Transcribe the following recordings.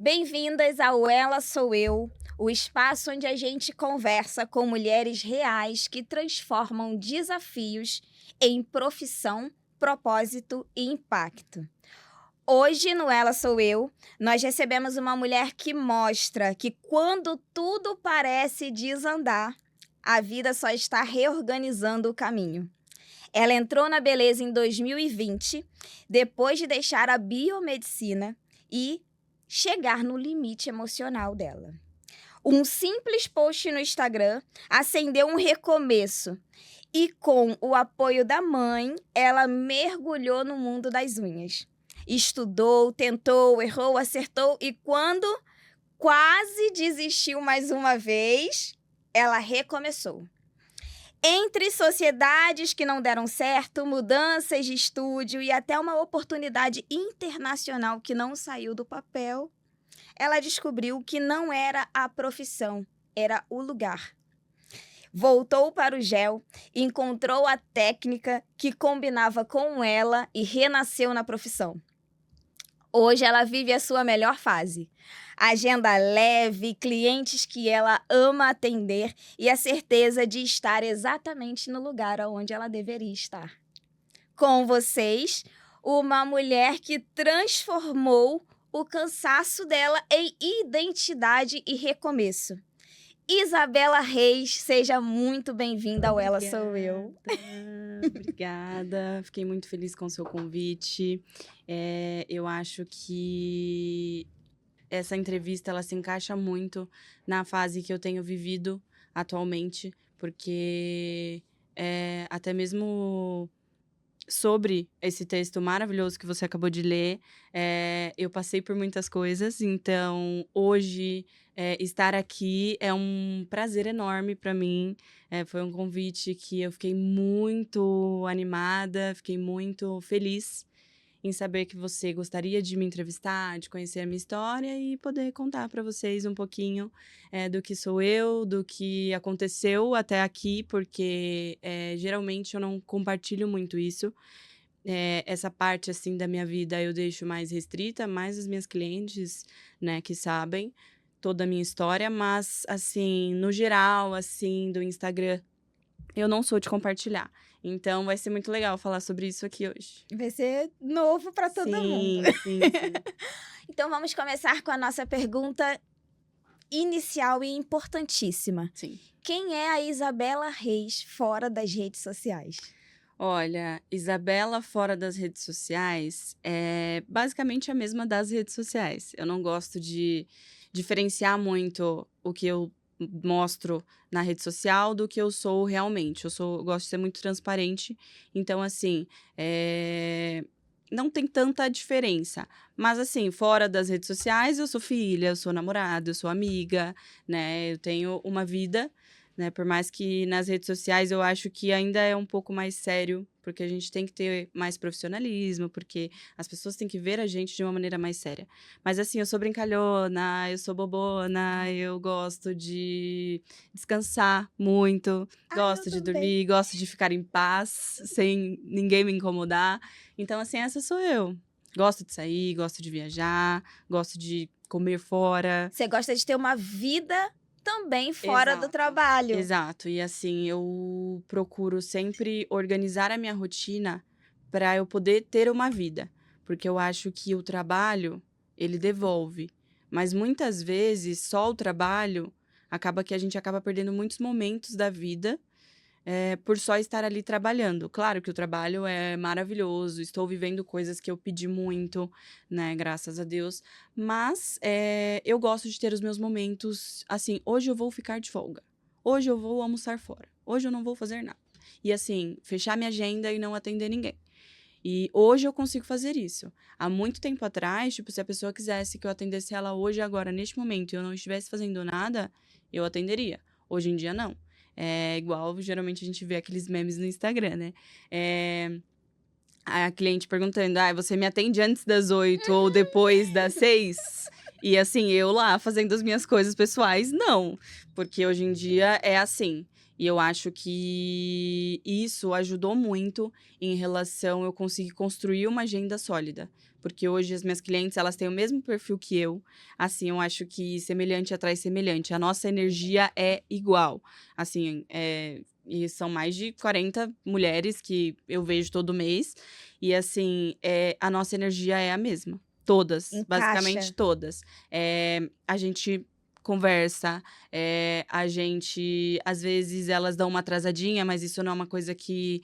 Bem-vindas ao Ela Sou Eu, o espaço onde a gente conversa com mulheres reais que transformam desafios em profissão, propósito e impacto. Hoje, no Ela Sou Eu, nós recebemos uma mulher que mostra que quando tudo parece desandar, a vida só está reorganizando o caminho. Ela entrou na beleza em 2020, depois de deixar a biomedicina e chegar no limite emocional dela. Um simples post no Instagram acendeu um recomeço e, com o apoio da mãe, ela mergulhou no mundo das unhas. Estudou, tentou, errou, acertou e, quando quase desistiu mais uma vez, ela recomeçou. Entre sociedades que não deram certo, mudanças de estúdio e até uma oportunidade internacional que não saiu do papel, ela descobriu que não era a profissão, era o lugar. Voltou para o gel, encontrou a técnica que combinava com ela e renasceu na profissão. Hoje ela vive a sua melhor fase. Agenda leve, clientes que ela ama atender e a certeza de estar exatamente no lugar onde ela deveria estar. Com vocês, uma mulher que transformou o cansaço dela em identidade e recomeço. Isabela Reis, seja muito bem-vinda ao Ela Sou Eu. Obrigada, fiquei muito feliz com o seu convite. Eu acho que essa entrevista ela se encaixa muito na fase que eu tenho vivido atualmente, porque até mesmo sobre esse texto maravilhoso que você acabou de ler, eu passei por muitas coisas, então hoje estar aqui é um prazer enorme para mim. Foi um convite que eu fiquei muito animada, fiquei muito feliz em saber que você gostaria de me entrevistar, de conhecer a minha história e poder contar para vocês um pouquinho do que sou eu, do que aconteceu até aqui, porque geralmente eu não compartilho muito isso. Essa parte, assim, da minha vida eu deixo mais restrita, mais as minhas clientes, né, que sabem toda a minha história, mas, assim, no geral, assim, do Instagram, eu não sou de compartilhar. Então vai ser muito legal falar sobre isso aqui hoje. Vai ser novo para todo mundo. Sim. Então vamos começar com a nossa pergunta inicial e importantíssima. Sim. Quem é a Isabela Reis fora das redes sociais? Olha, Isabela fora das redes sociais é basicamente a mesma das redes sociais. Eu não gosto de diferenciar muito o que eu mostro na rede social do que eu sou realmente. Eu gosto de ser muito transparente. Então, assim, não tem tanta diferença. Mas, assim, fora das redes sociais, eu sou filha, eu sou namorada, eu sou amiga, né? Eu tenho uma vida, né? Por mais que nas redes sociais eu acho que ainda é um pouco mais sério, porque a gente tem que ter mais profissionalismo, porque as pessoas têm que ver a gente de uma maneira mais séria. Mas assim, eu sou brincalhona, eu sou bobona, eu gosto de descansar muito, gosto Eu de também. dormir, gosto de ficar em paz, sem ninguém me incomodar. Então, assim, essa sou eu. Gosto de sair, gosto de viajar, gosto de comer fora. Você gosta de ter uma vida também fora do Exato. trabalho. Exato. E assim, eu procuro sempre organizar a minha rotina para eu poder ter uma vida. Porque eu acho que o trabalho, ele devolve. Mas muitas vezes, só o trabalho acaba que a gente acaba perdendo muitos momentos da vida por só estar ali trabalhando. Claro que o trabalho é maravilhoso, estou vivendo coisas que eu pedi muito, né, graças a Deus. Mas eu gosto de ter os meus momentos, assim, hoje eu vou ficar de folga. Hoje eu vou almoçar fora. Hoje eu não vou fazer nada. E assim, fechar minha agenda e não atender ninguém. E hoje eu consigo fazer isso. Há muito tempo atrás, tipo, se a pessoa quisesse que eu atendesse ela hoje, agora, neste momento, e eu não estivesse fazendo nada, eu atenderia. Hoje em dia, não. É igual, geralmente, a gente vê aqueles memes no Instagram, né? A cliente perguntando, você me atende antes das 8 ou depois das 6? E assim, eu lá fazendo as minhas coisas pessoais, não. Porque hoje em dia é assim. E eu acho que isso ajudou muito em relação eu conseguir construir uma agenda sólida. porque hoje as minhas clientes, elas têm o mesmo perfil que eu. Assim, eu acho que semelhante atrai semelhante. A nossa energia é igual. Assim, e são mais de 40 mulheres que eu vejo todo mês. E, assim, a nossa energia é a mesma. Todas, basicamente Encaixa. todas. A gente conversa, a gente, às vezes, elas dão uma atrasadinha, mas isso não é uma coisa que,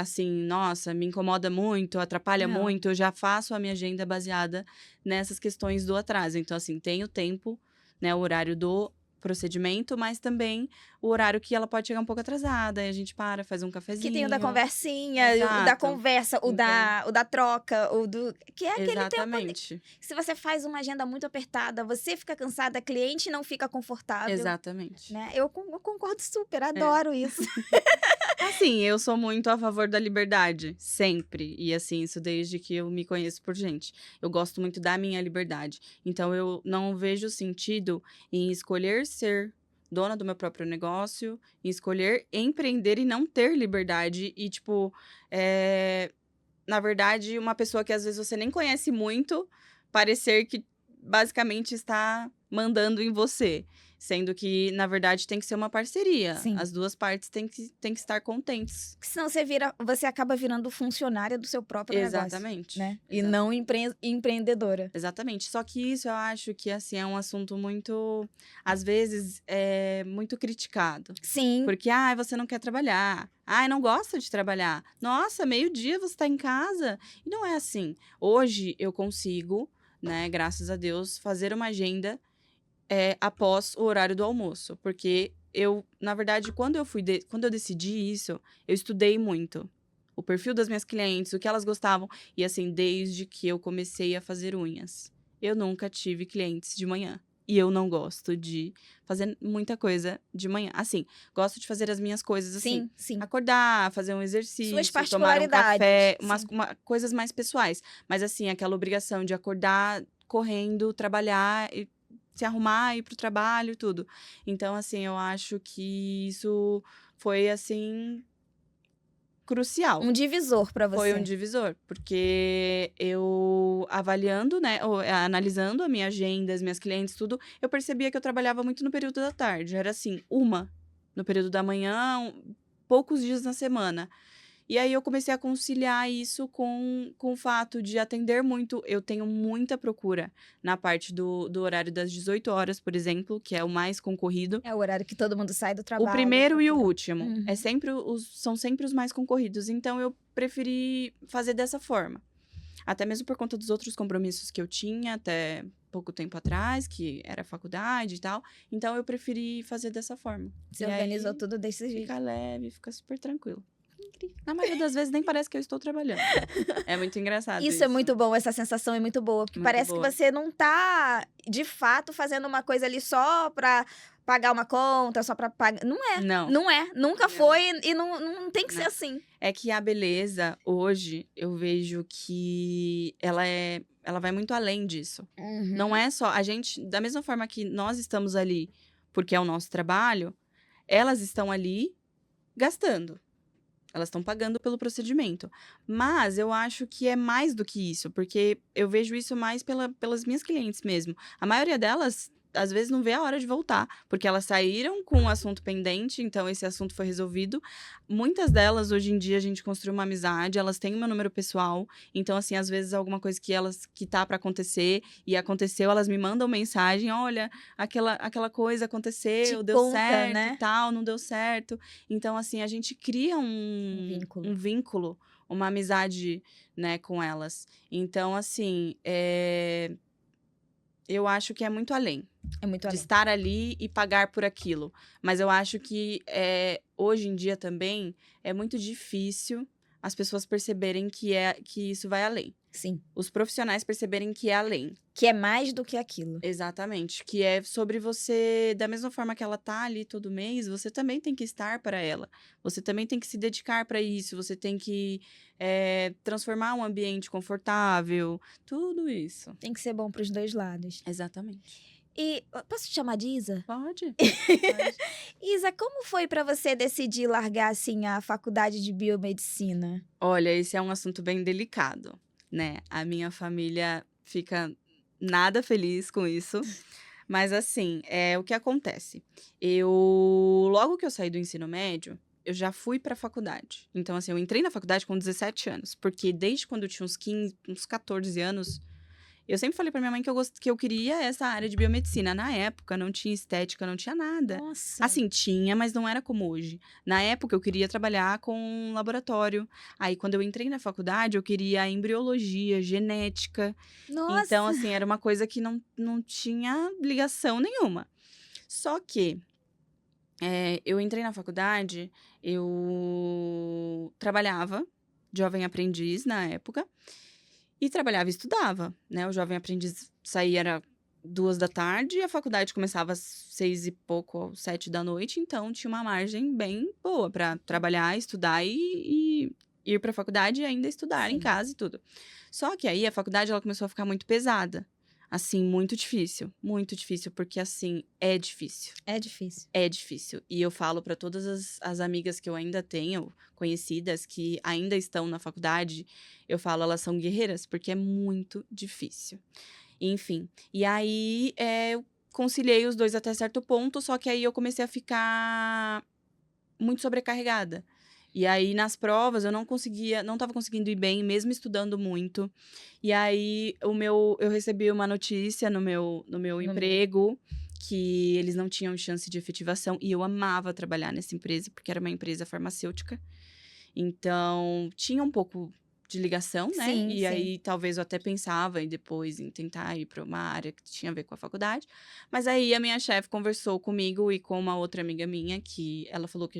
assim, nossa, me incomoda muito, atrapalha Não. muito. Eu já faço a minha agenda baseada nessas questões do atraso. Então, assim, tem o tempo, né, o horário do procedimento, mas também o horário que ela pode chegar um pouco atrasada, aí a gente para, faz um Que tem o da cafezinho. conversinha, o da Exato. conversa, o Então, da troca, o do. Que é aquele tempo ali. exatamente. Se você faz uma agenda muito apertada, você fica cansada, a cliente não fica confortável. Exatamente. Né? Eu concordo super, É. adoro isso. Assim, eu sou muito a favor da liberdade, sempre. E assim, isso desde que eu me conheço por gente. Eu gosto muito da minha liberdade. Então, eu não vejo sentido em escolher ser dona do meu próprio negócio, em escolher empreender e não ter liberdade. E, tipo, na verdade, uma pessoa que às vezes você nem conhece muito, parecer que basicamente está mandando em você. Sendo que, na verdade, tem que ser uma parceria. Sim. As duas partes têm que estar contentes. Porque senão você acaba virando funcionária do seu próprio negócio. Exatamente. Né? E não empreendedora. Exatamente. Só que isso eu acho que, assim, é um assunto muito, às vezes, muito criticado. Sim. Porque, você não quer trabalhar. Não gosta de trabalhar. Nossa, meio-dia você tá em casa. E não é assim. Hoje eu consigo, né, graças a Deus, fazer uma agenda após o horário do almoço. Porque eu, na verdade, quando eu decidi isso, eu estudei muito. O perfil das minhas clientes, o que elas gostavam. E assim, desde que eu comecei a fazer unhas, eu nunca tive clientes de manhã. E eu não gosto de fazer muita coisa de manhã. Assim, gosto de fazer as minhas coisas assim. Sim, sim. Acordar, fazer um exercício, Suas tomar um particularidades. café, Sim. coisas mais pessoais. Mas assim, aquela obrigação de acordar correndo, trabalhar, e se arrumar, ir pro trabalho e tudo. Então, assim, eu acho que isso foi, assim, crucial. Um divisor pra Foi um você. divisor, porque eu avaliando, né, analisando a minha agenda, as minhas clientes, tudo, eu percebia que eu trabalhava muito no período da tarde. Era assim, no período da manhã, poucos dias na semana. E aí eu comecei a conciliar isso com o fato de atender muito. Eu tenho muita procura na parte do horário das 18 horas, por exemplo, que é o mais concorrido. É o horário que todo mundo sai do O trabalho. primeiro e o procura. último. Uhum. São sempre os mais concorridos. Então, eu preferi fazer dessa forma. Até mesmo por conta dos outros compromissos que eu tinha até pouco tempo atrás, que era faculdade e tal. Então, eu preferi fazer dessa forma. Você E organizou aí, tudo desse jeito. fica leve, fica super tranquilo. Na maioria das vezes, nem parece que eu estou trabalhando. É muito engraçado isso. Isso é muito bom, essa sensação é muito boa. Porque Muito parece boa. que você não tá, de fato, fazendo uma coisa ali só pra pagar uma conta, só pra pagar. Não é. Não. Não é. Nunca Não. foi e não tem que ser Não. assim. É que a beleza, hoje, eu vejo que ela vai muito além disso. Uhum. Não é só a gente, da mesma forma que nós estamos ali porque é o nosso trabalho, elas estão ali gastando. Elas estão pagando pelo procedimento. Mas eu acho que é mais do que isso, porque eu vejo isso mais pelas minhas clientes mesmo. A maioria delas, às vezes, não vê a hora de voltar, porque elas saíram com um assunto pendente, então esse assunto foi resolvido. Muitas delas, hoje em dia, a gente construiu uma amizade, elas têm o meu número pessoal, então, assim, às vezes, alguma coisa que tá para acontecer e aconteceu, elas me mandam mensagem: olha, aquela coisa aconteceu, Te deu conta, certo né? e tal, não deu certo. Então, assim, a gente cria vínculo. um vínculo, uma amizade, né, com elas. Então, assim, eu acho que é muito além É muito de além. estar ali e pagar por aquilo. Mas eu acho que hoje em dia também é muito difícil as pessoas perceberem que isso vai além. Sim. Os profissionais perceberem que é além. Que é mais do que aquilo. Exatamente. Que é sobre você, da mesma forma que ela tá ali todo mês, você também tem que estar para ela. Você também tem que se dedicar para isso. Você tem que transformar um ambiente confortável. Tudo isso. Tem que ser bom pros dois lados. Exatamente. E posso te chamar de Isa? Pode. Pode. Isa, como foi pra você decidir largar assim a faculdade de biomedicina? Olha, esse é um assunto bem delicado. né? A minha família fica nada feliz com isso. Mas assim, o que acontece? Logo que eu saí do ensino médio, eu já fui pra faculdade. Então, assim, eu entrei na faculdade com 17 anos. Porque desde quando eu tinha uns 15, uns 14 anos, eu sempre falei pra minha mãe que eu queria essa área de biomedicina. Na época, não tinha estética, não tinha nada. Nossa. Assim, tinha, mas não era como hoje. Na época, eu queria trabalhar com laboratório. Aí, quando eu entrei na faculdade, eu queria embriologia, genética. Nossa. Então, assim, era uma coisa que não tinha ligação nenhuma. Só que eu entrei na faculdade, eu trabalhava, jovem aprendiz na época, e trabalhava e estudava, né? O jovem aprendiz saía era 2 da tarde e a faculdade começava às 6 e pouco, 7 da noite, então tinha uma margem bem boa para trabalhar, estudar e ir para a faculdade e ainda estudar em Sim. casa e tudo. Só que aí a faculdade ela começou a ficar muito pesada. Assim, muito difícil, porque assim, é difícil. É difícil. É difícil. E eu falo para todas as amigas que eu ainda tenho, conhecidas, que ainda estão na faculdade, eu falo, elas são guerreiras, porque é muito difícil. Enfim. E aí, eu conciliei os dois até certo ponto, só que aí eu comecei a ficar muito sobrecarregada. E aí, nas provas, eu não estava conseguindo ir bem, mesmo estudando muito. E aí, eu recebi uma notícia no meu emprego que eles não tinham chance de efetivação. E eu amava trabalhar nessa empresa, porque era uma empresa farmacêutica. Então, tinha um pouco de ligação, né? Sim, E sim. aí, talvez eu até pensava depois em tentar ir para uma área que tinha a ver com a faculdade. Mas aí, a minha chefe conversou comigo e com uma outra amiga minha, que ela falou que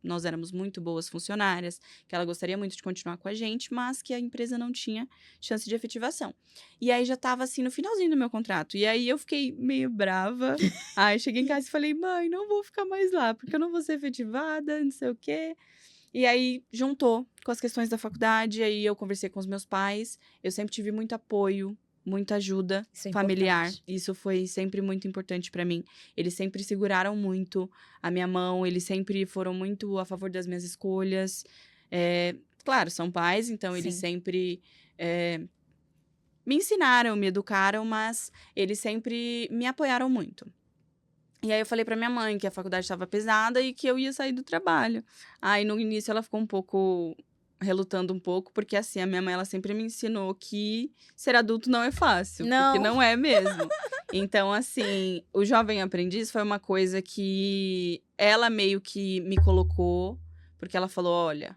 nós éramos muito boas funcionárias, que ela gostaria muito de continuar com a gente, mas que a empresa não tinha chance de efetivação. E aí, já tava assim, no finalzinho do meu contrato. E aí, eu fiquei meio brava. Aí, cheguei em casa e falei, mãe, não vou ficar mais lá, porque eu não vou ser efetivada, não sei o quê. E aí, juntou com as questões da faculdade, aí eu conversei com os meus pais. Eu sempre tive muito apoio, muita ajuda Isso é familiar. importante. Isso foi sempre muito importante pra mim. Eles sempre seguraram muito a minha mão, eles sempre foram muito a favor das minhas escolhas. Claro, são pais, então eles Sim. sempre me ensinaram, me educaram, mas eles sempre me apoiaram muito. E aí eu falei pra minha mãe que a faculdade estava pesada e que eu ia sair do trabalho. Aí no início ela ficou relutando um pouco, porque assim, a minha mãe ela sempre me ensinou que ser adulto não é fácil, porque Não. não é mesmo. Então assim, o jovem aprendiz foi uma coisa que ela meio que me colocou, porque ela falou, olha,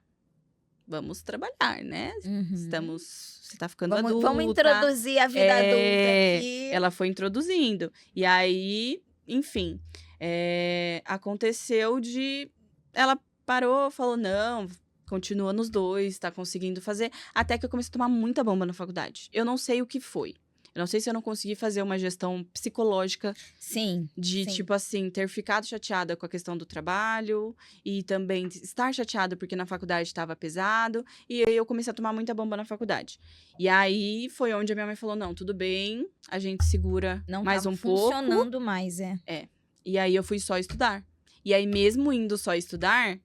vamos trabalhar, né? Uhum. Você tá ficando adulta. Vamos introduzir a vida adulta aqui. Ela foi introduzindo. E aí, enfim, aconteceu ela parou, falou, não, continua nos dois, tá conseguindo fazer. Até que eu comecei a tomar muita bomba na faculdade. Eu não sei o que foi. Eu não sei se eu não consegui fazer uma gestão psicológica Sim. de, sim. tipo assim, ter ficado chateada com a questão do trabalho e também estar chateada porque na faculdade estava pesado. E aí eu comecei a tomar muita bomba na faculdade. E aí foi onde a minha mãe falou: não, tudo bem, a gente segura Não mais tava um pouco. funcionando mais, E aí eu fui só estudar. E aí, mesmo indo só estudar,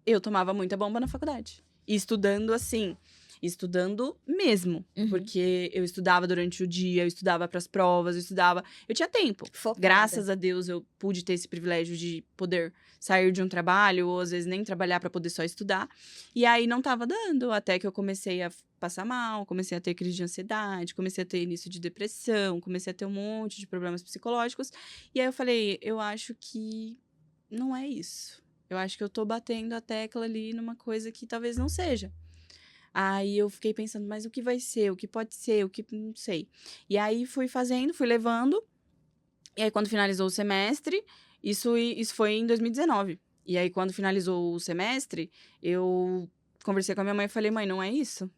eu tomava muita bomba na faculdade. E estudando assim. Estudando mesmo. Uhum. Porque eu estudava durante o dia, eu estudava pras provas, eu tinha tempo. Focada. Graças a Deus eu pude ter esse privilégio de poder sair de um trabalho, ou às vezes nem trabalhar pra poder só estudar. E aí não tava dando, até que eu comecei a passar mal, comecei a ter crise de ansiedade, comecei a ter início de depressão, comecei a ter um monte de problemas psicológicos. E aí eu falei, eu acho que não é isso. Eu acho que eu tô batendo a tecla ali numa coisa que talvez não seja. Aí eu fiquei pensando, mas o que vai ser? O que pode ser? O que não sei. E aí fui levando. E aí quando finalizou o semestre, isso foi em 2019. E aí quando finalizou o semestre, eu conversei com a minha mãe e falei, mãe, não é isso?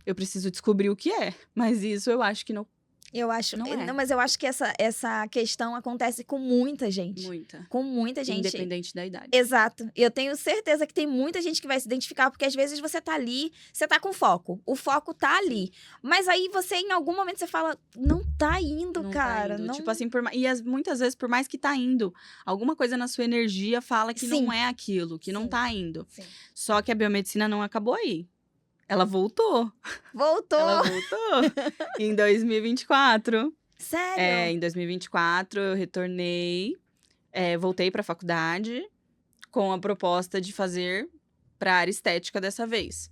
Eu preciso descobrir o que é. Mas isso eu acho que não. Eu acho. Não é. Não, mas eu acho que essa questão acontece com muita gente. Muita. Com muita gente. Independente da idade. Exato. E eu tenho certeza que tem muita gente que vai se identificar, porque às vezes você tá ali, você tá com foco. O foco tá ali. Mas aí você, em algum momento, você fala, não tá indo, Não cara. tá indo. Não... Tipo assim, muitas vezes, por mais que tá indo, alguma coisa na sua energia fala que Sim. não é aquilo, que não Sim. tá indo. Sim. Só que a biomedicina não acabou aí. ela voltou. Voltou! Ela voltou em 2024. Sério? Em 2024, eu retornei, voltei para a faculdade com a proposta de fazer para a área estética dessa vez.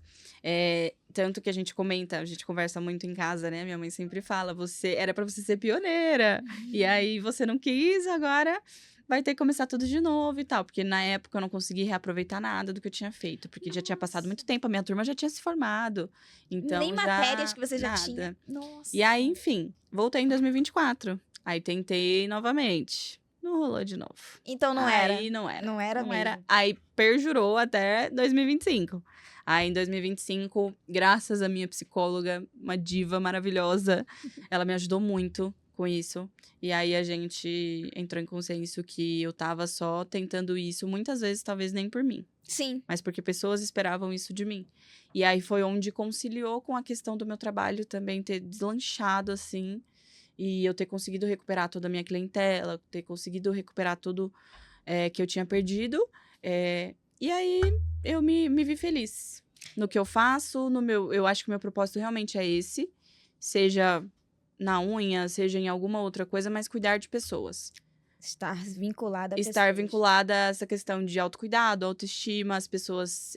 Tanto que a gente conversa muito em casa, né? Minha mãe sempre fala, era para você ser pioneira. E aí você não quis, agora vai ter que começar tudo de novo e tal. Porque na época eu não consegui reaproveitar nada do que eu tinha feito. Porque já tinha passado muito tempo, a minha turma já tinha se formado. Então Nem matérias que você já nada. tinha. Nossa. E aí, enfim, voltei em 2024. Aí tentei novamente. Não rolou de novo. Então não era. Aí não era. Não era mesmo. Aí perjurou até 2025. Aí em 2025, graças à minha psicóloga, uma diva maravilhosa, ela me ajudou muito com isso. E aí a gente entrou em consenso que eu tava só tentando isso, muitas vezes talvez nem por mim, Sim. mas porque pessoas esperavam isso de mim. E aí foi onde conciliou com a questão do meu trabalho também ter deslanchado assim, e eu ter conseguido recuperar toda a minha clientela, ter conseguido recuperar tudo que eu tinha perdido. E aí eu me vi feliz no que eu faço, eu acho que o meu propósito realmente é esse, seja na unha, seja em alguma outra coisa, mas cuidar de pessoas. Estar vinculada a Estar pessoas. vinculada a essa questão de autocuidado, autoestima, as pessoas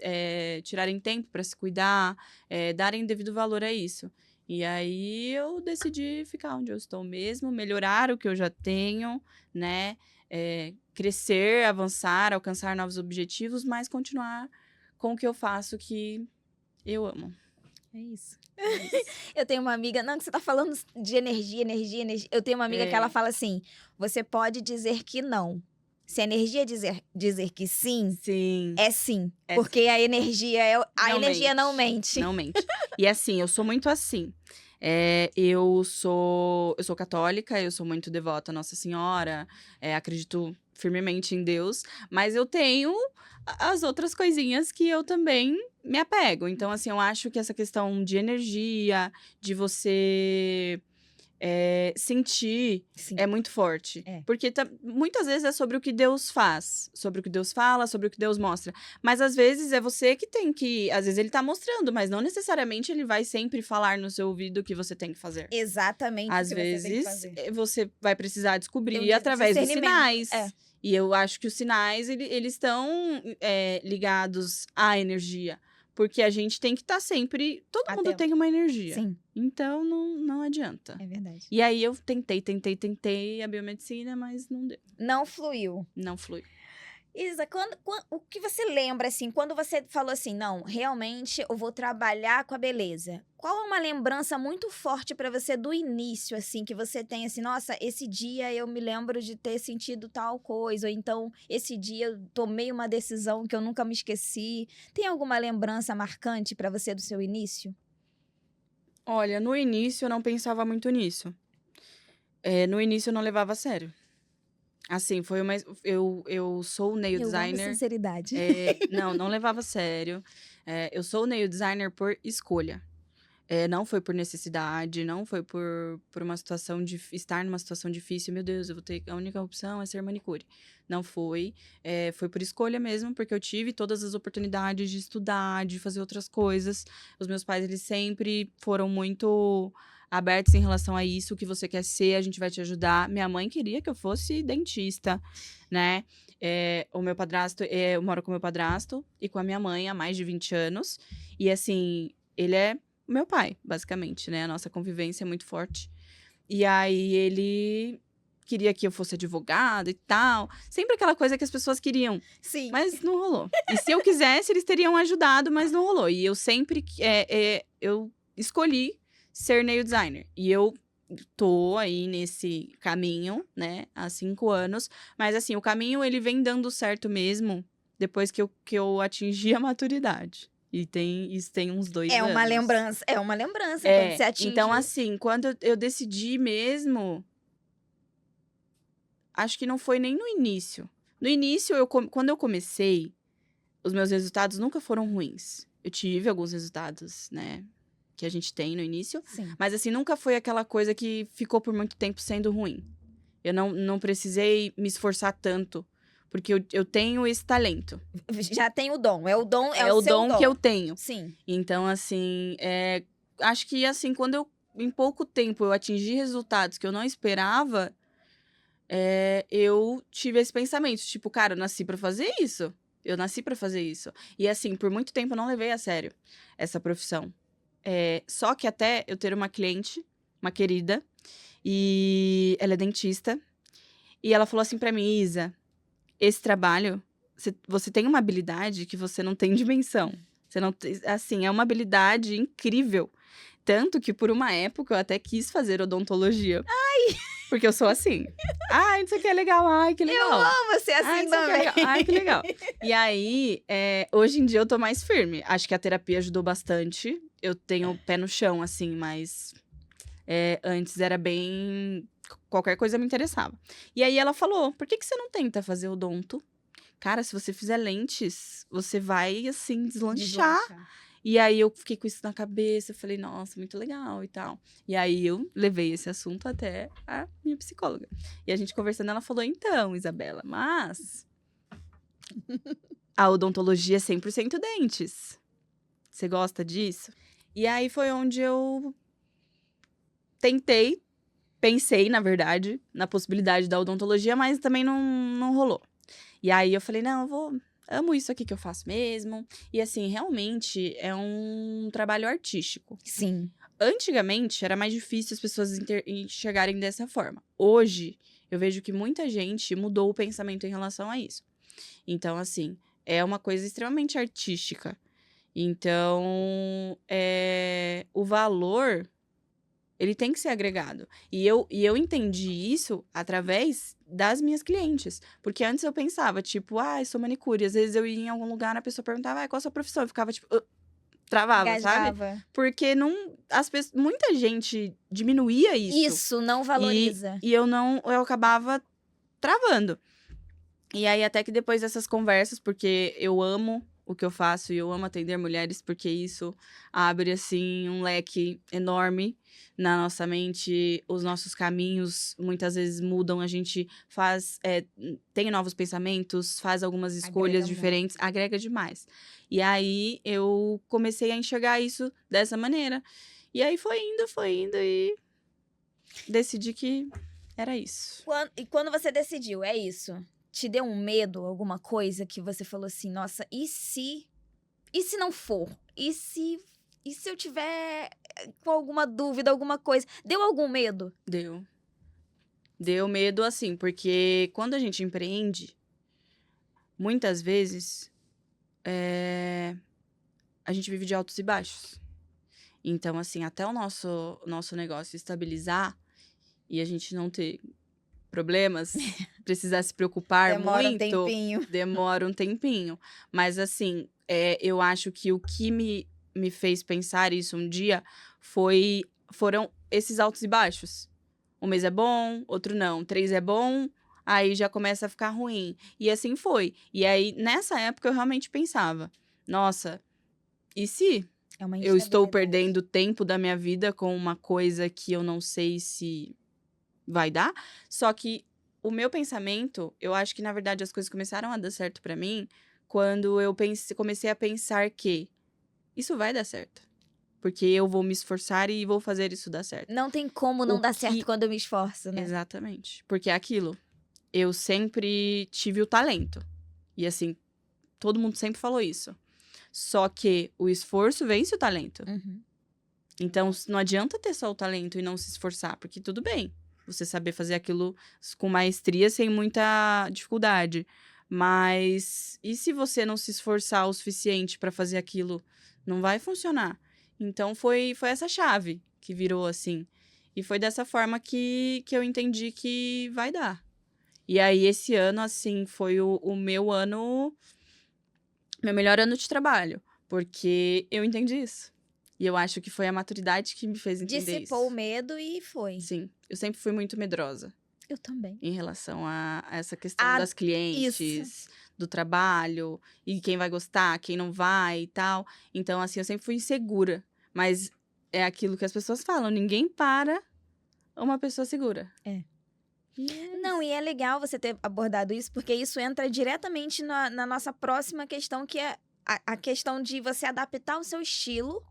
tirarem tempo para se cuidar, darem devido valor a isso. E aí eu decidi ficar onde eu estou mesmo, melhorar o que eu já tenho, né? Crescer, avançar, alcançar novos objetivos, mas continuar com o que eu faço que eu amo. É isso. Eu tenho uma amiga, não, que você tá falando de energia. Eu tenho uma amiga que ela fala assim: você pode dizer que não. Se a energia dizer que sim, Sim. é sim. É porque a energia Não energia não mente. Não mente. E assim, eu sou muito assim. Eu sou católica, eu sou muito devota à Nossa Senhora, acredito firmemente em Deus, mas eu tenho as outras coisinhas que eu também me apego. Então, assim, eu acho que essa questão de energia, de você sentir, Sim. é muito forte. É. Porque muitas vezes é sobre o que Deus faz, sobre o que Deus fala, sobre o que Deus mostra. Mas às vezes é você que tem que. Às vezes ele tá mostrando, mas não necessariamente ele vai sempre falar no seu ouvido o que você tem que fazer. Exatamente Às o que você tem que vezes fazer. você vai precisar descobrir Tem um através dos discernimento. sinais. E eu acho que os sinais, eles estão ligados à energia. Porque a gente tem que estar sempre. Todo mundo Atento. tem uma energia. Sim, Então não adianta. é verdade. E aí eu tentei a biomedicina, mas não deu. Não fluiu. Não flui. Isa, o que você lembra, assim, quando você falou assim, não, realmente eu vou trabalhar com a beleza? Qual é uma lembrança muito forte pra você do início, assim, que você tem, assim, nossa, esse dia eu me lembro de ter sentido tal coisa, ou então, esse dia eu tomei uma decisão que eu nunca me esqueci. Tem alguma lembrança marcante pra você do seu início? Olha, no início eu não pensava muito nisso. No início eu não levava a sério. Assim, foi uma. Eu sou nail Eu amo a designer. sinceridade. Não levava a sério. Eu sou nail designer por escolha. Não foi por necessidade, não foi por uma situação de estar numa situação difícil. Meu Deus, a única opção é ser manicure. Não foi. Foi por escolha mesmo, porque eu tive todas as oportunidades de estudar, de fazer outras coisas. Os meus pais, eles sempre foram muito abertos em relação a isso. O que você quer ser, a gente vai te ajudar. Minha mãe queria que eu fosse dentista, né? O meu padrasto, eu moro com o meu padrasto e com a minha mãe há mais de 20 anos. E assim, ele é meu pai, basicamente, né? A nossa convivência é muito forte. E aí ele queria que eu fosse advogada e tal. Sempre aquela coisa que as pessoas queriam. Sim. Mas não rolou. E se eu quisesse, eles teriam ajudado, mas não rolou. E eu sempre eu escolhi ser nail designer. E eu tô aí nesse caminho, né? Há 5 anos. Mas assim, o caminho ele vem dando certo mesmo depois que eu atingi a maturidade. E isso tem uns 2 anos. É uma lembrança quando você atingiu. Então, assim, quando eu decidi mesmo, acho que não foi nem no início. No início, quando eu comecei, os meus resultados nunca foram ruins. Eu tive alguns resultados, né, que a gente tem no início. Sim. Mas, assim, nunca foi aquela coisa que ficou por muito tempo sendo ruim. Eu não precisei me esforçar tanto Porque eu tenho esse talento. Já tem o dom. É o dom, É o seu dom que eu tenho. Sim. Então, assim, acho que, assim, quando em pouco tempo, eu atingi resultados que eu não esperava, eu tive esse pensamento, tipo, cara, eu nasci pra fazer isso. Eu nasci pra fazer isso. E, assim, por muito tempo eu não levei a sério essa profissão. Só que até eu ter uma cliente, uma querida, e ela é dentista, e ela falou assim pra mim, Isa, esse trabalho, você tem uma habilidade que você não tem dimensão. Você não tem, assim, é uma habilidade incrível. Tanto que por uma época eu até quis fazer odontologia. Ai! Porque eu sou assim. Ai, isso aqui é legal. Ai, que legal. Eu amo ser Ai, assim isso aqui é também. legal. Ai, que legal. E aí, hoje em dia eu tô mais firme. Acho que a terapia ajudou bastante. Eu tenho o pé no chão, assim, mas antes era bem. Qualquer coisa me interessava. E aí ela falou: por que você não tenta fazer odonto? Cara, se você fizer lentes, você vai, assim, deslanchar. E aí eu fiquei com isso na cabeça, eu falei, nossa, muito legal e tal. E aí eu levei esse assunto até a minha psicóloga. E a gente conversando, ela falou, então, Isabela, mas a odontologia é 100% dentes. Você gosta disso? E aí foi onde eu pensei, na verdade, na possibilidade da odontologia, mas também não rolou. E aí eu falei, não, amo isso aqui que eu faço mesmo. E assim, realmente é um trabalho artístico. Sim. Antigamente era mais difícil as pessoas enxergarem dessa forma. Hoje, eu vejo que muita gente mudou o pensamento em relação a isso. Então, assim, é uma coisa extremamente artística. Então, o valor, ele tem que ser agregado. E eu entendi isso através das minhas clientes. Porque antes eu pensava, tipo, sou manicure. Às vezes eu ia em algum lugar, a pessoa perguntava, qual a sua profissão? Eu ficava, tipo, travava, sabe? Porque muita gente diminuía isso. Isso, não valoriza. E eu acabava travando. E aí, até que depois dessas conversas, porque eu amo o que eu faço e eu amo atender mulheres, porque isso abre, assim, um leque enorme na nossa mente. Os nossos caminhos muitas vezes mudam, a gente tem novos pensamentos, faz algumas escolhas diferentes, agrega demais. E aí, eu comecei a enxergar isso dessa maneira. E aí, foi indo e decidi que era isso. E quando você decidiu, é isso? Te deu um medo, alguma coisa que você falou assim, nossa, e se não for? E se eu tiver com alguma dúvida, alguma coisa? Deu algum medo? Deu. Deu medo, assim, porque quando a gente empreende, muitas vezes, a gente vive de altos e baixos. Então, assim, até o nosso negócio estabilizar e a gente não ter problemas, precisar se preocupar Demora muito, um tempinho. demora um tempinho. Mas, assim, eu acho que o que me fez pensar isso um dia foram esses altos e baixos. Um mês é bom, outro não. 3 é bom, aí já começa a ficar ruim. E assim foi. E aí, nessa época, eu realmente pensava, nossa, e se eu estou perdendo tempo da minha vida com uma coisa que eu não sei se vai dar? Só que o meu pensamento, eu acho que, na verdade, as coisas começaram a dar certo pra mim quando eu comecei a pensar que isso vai dar certo. Porque eu vou me esforçar e vou fazer isso dar certo. Não tem como não dar certo quando eu me esforço, né? Exatamente. Porque é aquilo. Eu sempre tive o talento. E assim, todo mundo sempre falou isso. Só que o esforço vence o talento. Uhum. Então, não adianta ter só o talento e não se esforçar. Porque tudo bem você saber fazer aquilo com maestria sem muita dificuldade. Mas e se você não se esforçar o suficiente para fazer aquilo? Não vai funcionar. Então, foi essa chave que virou assim. E foi dessa forma que eu entendi que vai dar. E aí, esse ano, assim, foi o meu ano... Meu melhor ano de trabalho. Porque eu entendi isso. E eu acho que foi a maturidade que me fez entender isso. Dissipou o medo e foi. Sim. Eu sempre fui muito medrosa. Eu também. Em relação a essa questão das clientes, do trabalho, e quem vai gostar, quem não vai e tal. Então, assim, eu sempre fui insegura. Mas é aquilo que as pessoas falam, ninguém para uma pessoa segura. Não, e é legal você ter abordado isso, porque isso entra diretamente na nossa próxima questão, que é a questão de você adaptar o seu estilo,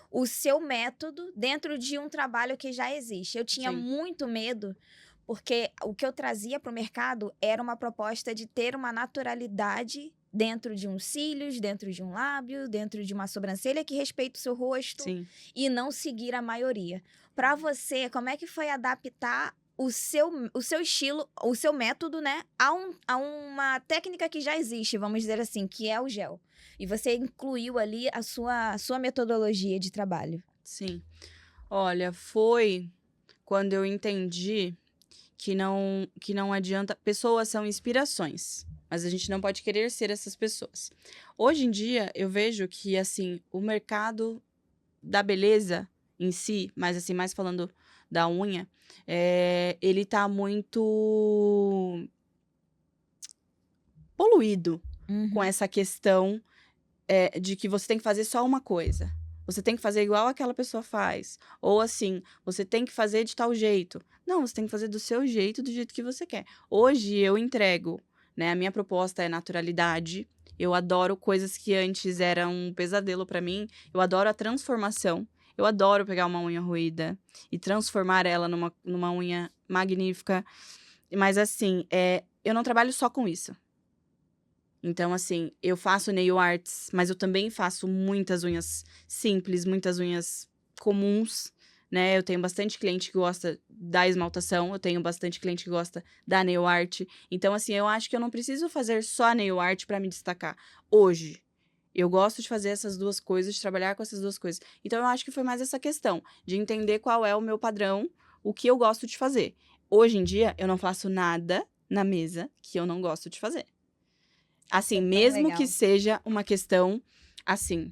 o seu método, dentro de um trabalho que já existe. Eu tinha Sim. muito medo, porque o que eu trazia para o mercado era uma proposta de ter uma naturalidade dentro de uns cílios, dentro de um lábio, dentro de uma sobrancelha que respeite o seu rosto Sim. e não seguir a maioria. Para você, como é que foi adaptar o seu estilo, o seu método, né, a uma técnica que já existe, vamos dizer assim, que é o gel? E você incluiu ali a sua metodologia de trabalho. Sim. Olha, foi quando eu entendi que não adianta. Pessoas são inspirações, mas a gente não pode querer ser essas pessoas. Hoje em dia, eu vejo que, assim, o mercado da beleza em si, mas assim, mais falando da unha, ele tá muito poluído com essa questão de que você tem que fazer só uma coisa. Você tem que fazer igual aquela pessoa faz. Ou assim, você tem que fazer de tal jeito. Não, você tem que fazer do seu jeito, do jeito que você quer. Hoje eu entrego, né? A minha proposta é naturalidade. Eu adoro coisas que antes eram um pesadelo pra mim. Eu adoro a transformação. Eu adoro pegar uma unha ruída e transformar ela numa unha magnífica. Mas assim, eu não trabalho só com isso. Então, assim, eu faço nail arts, mas eu também faço muitas unhas simples, muitas unhas comuns, né? Eu tenho bastante cliente que gosta da esmaltação, eu tenho bastante cliente que gosta da nail art. Então, assim, eu acho que eu não preciso fazer só nail art pra me destacar. Hoje, eu gosto de fazer essas duas coisas, de trabalhar com essas duas coisas. Então, eu acho que foi mais essa questão de entender qual é o meu padrão, o que eu gosto de fazer. Hoje em dia, eu não faço nada na mesa que eu não gosto de fazer. Assim, É tão mesmo que legal. seja uma questão, assim,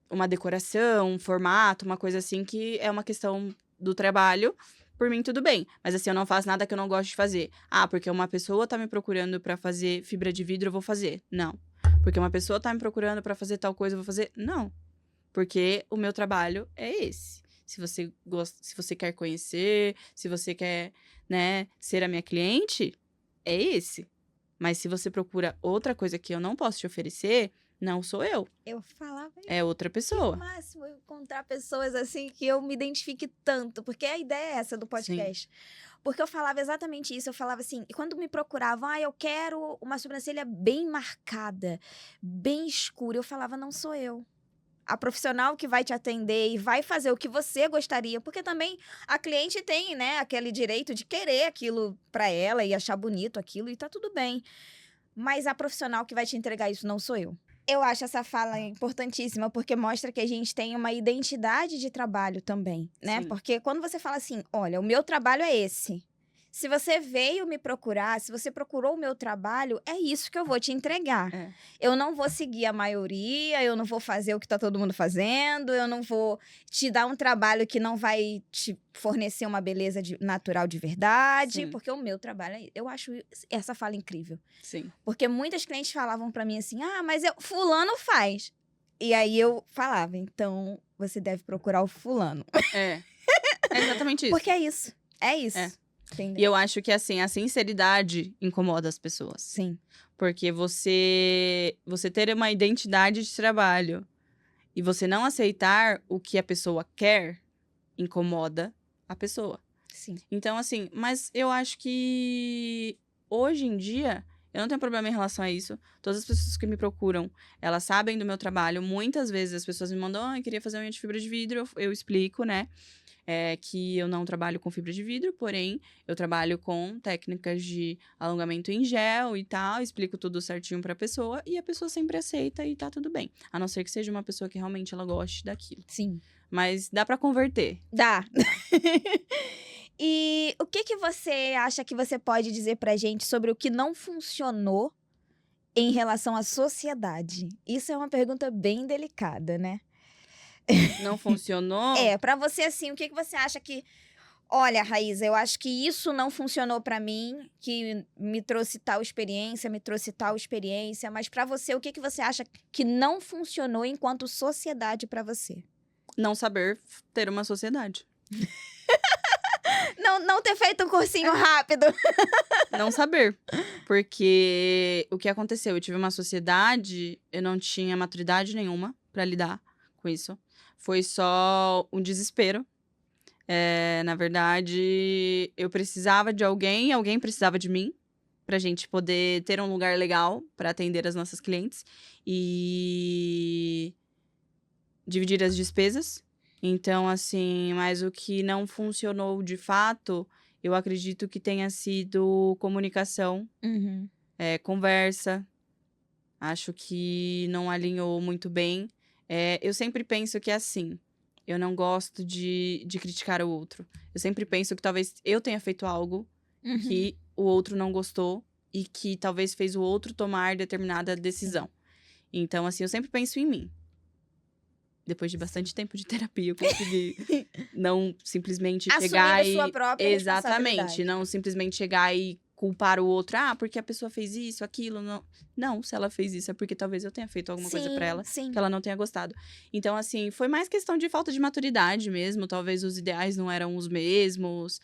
uma decoração, um formato, uma coisa assim, que é uma questão do trabalho, por mim tudo bem. Mas assim, eu não faço nada que eu não gosto de fazer. Ah, porque uma pessoa tá me procurando pra fazer fibra de vidro, eu vou fazer. Não. Porque uma pessoa tá me procurando pra fazer tal coisa, eu vou fazer. Não. Porque o meu trabalho é esse. Se você gosta, se você quer conhecer, se você quer, né, ser a minha cliente, é esse. Mas se você procura outra coisa que eu não posso te oferecer, não sou eu, Eu falava, é outra que pessoa. máximo eu encontrar pessoas assim que eu me identifique tanto, porque a ideia é essa do Sim. podcast. Porque eu falava exatamente isso, eu falava assim, e quando me procuravam, eu quero uma sobrancelha bem marcada, bem escura, eu falava, não sou eu. A profissional que vai te atender e vai fazer o que você gostaria, porque também a cliente tem, né, aquele direito de querer aquilo pra ela e achar bonito aquilo, e tá tudo bem. Mas a profissional que vai te entregar isso não sou eu. Eu acho essa fala importantíssima, porque mostra que a gente tem uma identidade de trabalho também, né? Sim. Porque quando você fala assim, olha, o meu trabalho é esse. Se você veio me procurar, se você procurou o meu trabalho, é isso que eu vou te entregar. É. Eu não vou seguir a maioria, eu não vou fazer o que tá todo mundo fazendo, eu não vou te dar um trabalho que não vai te fornecer uma beleza natural de verdade, Sim. porque o meu trabalho é. Eu acho essa fala incrível. Sim. Porque muitas clientes falavam pra mim assim, mas fulano faz. E aí eu falava, então você deve procurar o fulano. É. É exatamente isso. Porque é isso. É isso. É. Entendeu? E eu acho que, assim, a sinceridade incomoda as pessoas. Sim. Porque você ter uma identidade de trabalho e você não aceitar o que a pessoa quer, incomoda a pessoa. Sim. Então, assim, mas eu acho que hoje em dia eu não tenho problema em relação a isso. Todas as pessoas que me procuram, elas sabem do meu trabalho. Muitas vezes as pessoas me mandam, eu queria fazer unha de fibra de vidro. Eu explico, né? Que eu não trabalho com fibra de vidro, porém, eu trabalho com técnicas de alongamento em gel e tal, explico tudo certinho pra pessoa, e a pessoa sempre aceita e tá tudo bem. A não ser que seja uma pessoa que realmente ela goste daquilo. Sim. Mas dá pra converter. Dá. E o que você acha que você pode dizer pra gente sobre o que não funcionou em relação à sociedade? Isso é uma pergunta bem delicada, né? Não funcionou? Pra você, assim, o que você acha que... Olha, Raíza, eu acho que isso não funcionou pra mim, que me trouxe tal experiência, mas pra você, o que você acha que não funcionou enquanto sociedade pra você? Não saber ter uma sociedade. Não ter feito um cursinho rápido. Não saber. Porque o que aconteceu? Eu tive uma sociedade, eu não tinha maturidade nenhuma pra lidar com isso. Foi só um desespero. Na verdade, eu precisava de alguém, alguém precisava de mim, pra gente poder ter um lugar legal pra atender as nossas clientes e dividir as despesas. Então, assim, mas o que não funcionou de fato, eu acredito que tenha sido comunicação, Uhum. conversa. Acho que não alinhou muito bem. Eu sempre penso que é assim. Eu não gosto de criticar o outro. Eu sempre penso que talvez eu tenha feito algo Uhum. que o outro não gostou e que talvez fez o outro tomar determinada decisão. Então, assim, eu sempre penso em mim. Depois de bastante tempo de terapia, eu consegui não simplesmente chegar Assumir a sua e... própria Exatamente. responsabilidade. Não simplesmente chegar e culpar o outro. Ah, porque a pessoa fez isso, aquilo. Não, não, se ela fez isso é porque talvez eu tenha feito alguma coisa pra ela Sim. que ela não tenha gostado. Então, assim, foi mais questão de falta de maturidade mesmo. Talvez os ideais não eram os mesmos.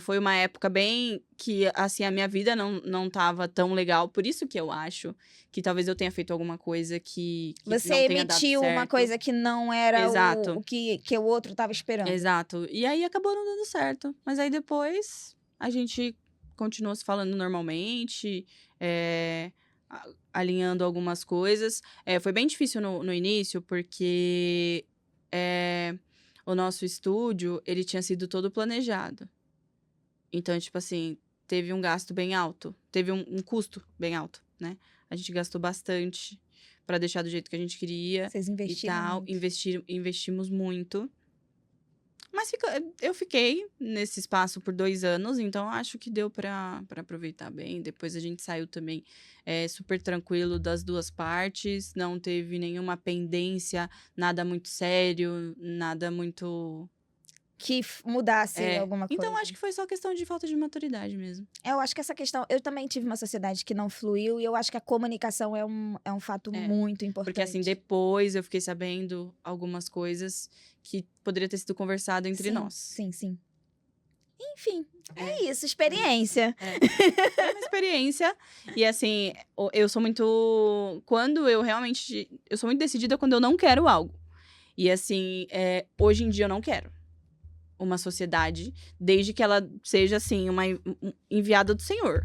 Foi uma época bem que, assim, a minha vida não tava tão legal. Por isso que eu acho que talvez eu tenha feito alguma coisa que Você não tenha dado emitiu uma certo. coisa que não era Exato. o que o outro estava esperando. Exato. E aí acabou não dando certo. Mas aí depois a gente continuou se falando normalmente, alinhando algumas coisas. Foi bem difícil no início, porque o nosso estúdio, ele tinha sido todo planejado. Então, tipo assim, teve um gasto bem alto. Teve um custo bem alto, né? A gente gastou bastante pra deixar do jeito que a gente queria. Vocês E investiram tal. muito. Investimos muito. Mas eu fiquei nesse espaço por 2 anos, então acho que deu pra aproveitar bem. Depois a gente saiu também super tranquilo das duas partes, não teve nenhuma pendência, nada muito sério, nada muito. Que mudasse alguma coisa. Então acho que foi só questão de falta de maturidade mesmo. Eu acho que essa questão... Eu também tive uma sociedade que não fluiu e eu acho que a comunicação é um fato muito importante. Porque assim, depois eu fiquei sabendo algumas coisas que poderia ter sido conversado entre nós. Sim. Enfim, é isso, experiência. Foi uma experiência. E assim, eu sou muito... Quando eu realmente... Eu sou muito decidida quando eu não quero algo. E assim, hoje em dia eu não quero uma sociedade, desde que ela seja, assim, uma enviada do Senhor.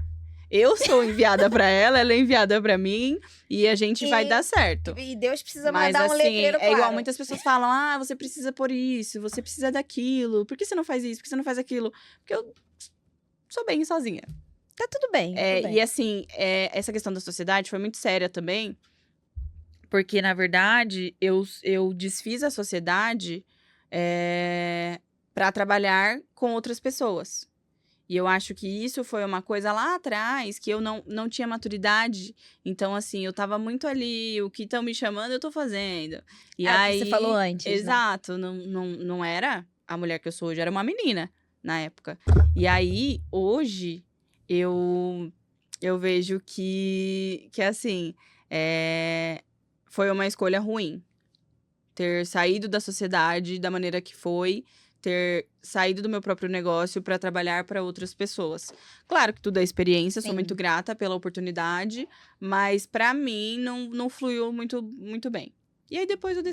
Eu sou enviada pra ela, ela é enviada pra mim, e a gente vai dar certo. E Deus precisa Mas, mandar um assim, letreiro claro. é igual muitas pessoas falam, ah, você precisa por isso, você precisa daquilo, por que você não faz isso, por que você não faz aquilo? Porque eu sou bem sozinha. Tá tudo bem, tudo bem. E assim, essa questão da sociedade foi muito séria também, porque, na verdade, eu desfiz a sociedade pra trabalhar com outras pessoas. E eu acho que isso foi uma coisa lá atrás, que eu não tinha maturidade. Então, assim, eu tava muito ali, o que estão me chamando, eu tô fazendo. E aí, você falou antes, né? Exato, não era a mulher que eu sou hoje, era uma menina na época. E aí, hoje, eu vejo que assim, foi uma escolha ruim. Ter saído da sociedade da maneira que foi, ter saído do meu próprio negócio para trabalhar para outras pessoas. Claro que tudo é experiência, sou muito grata pela oportunidade, mas para mim não fluiu muito bem. E aí depois eu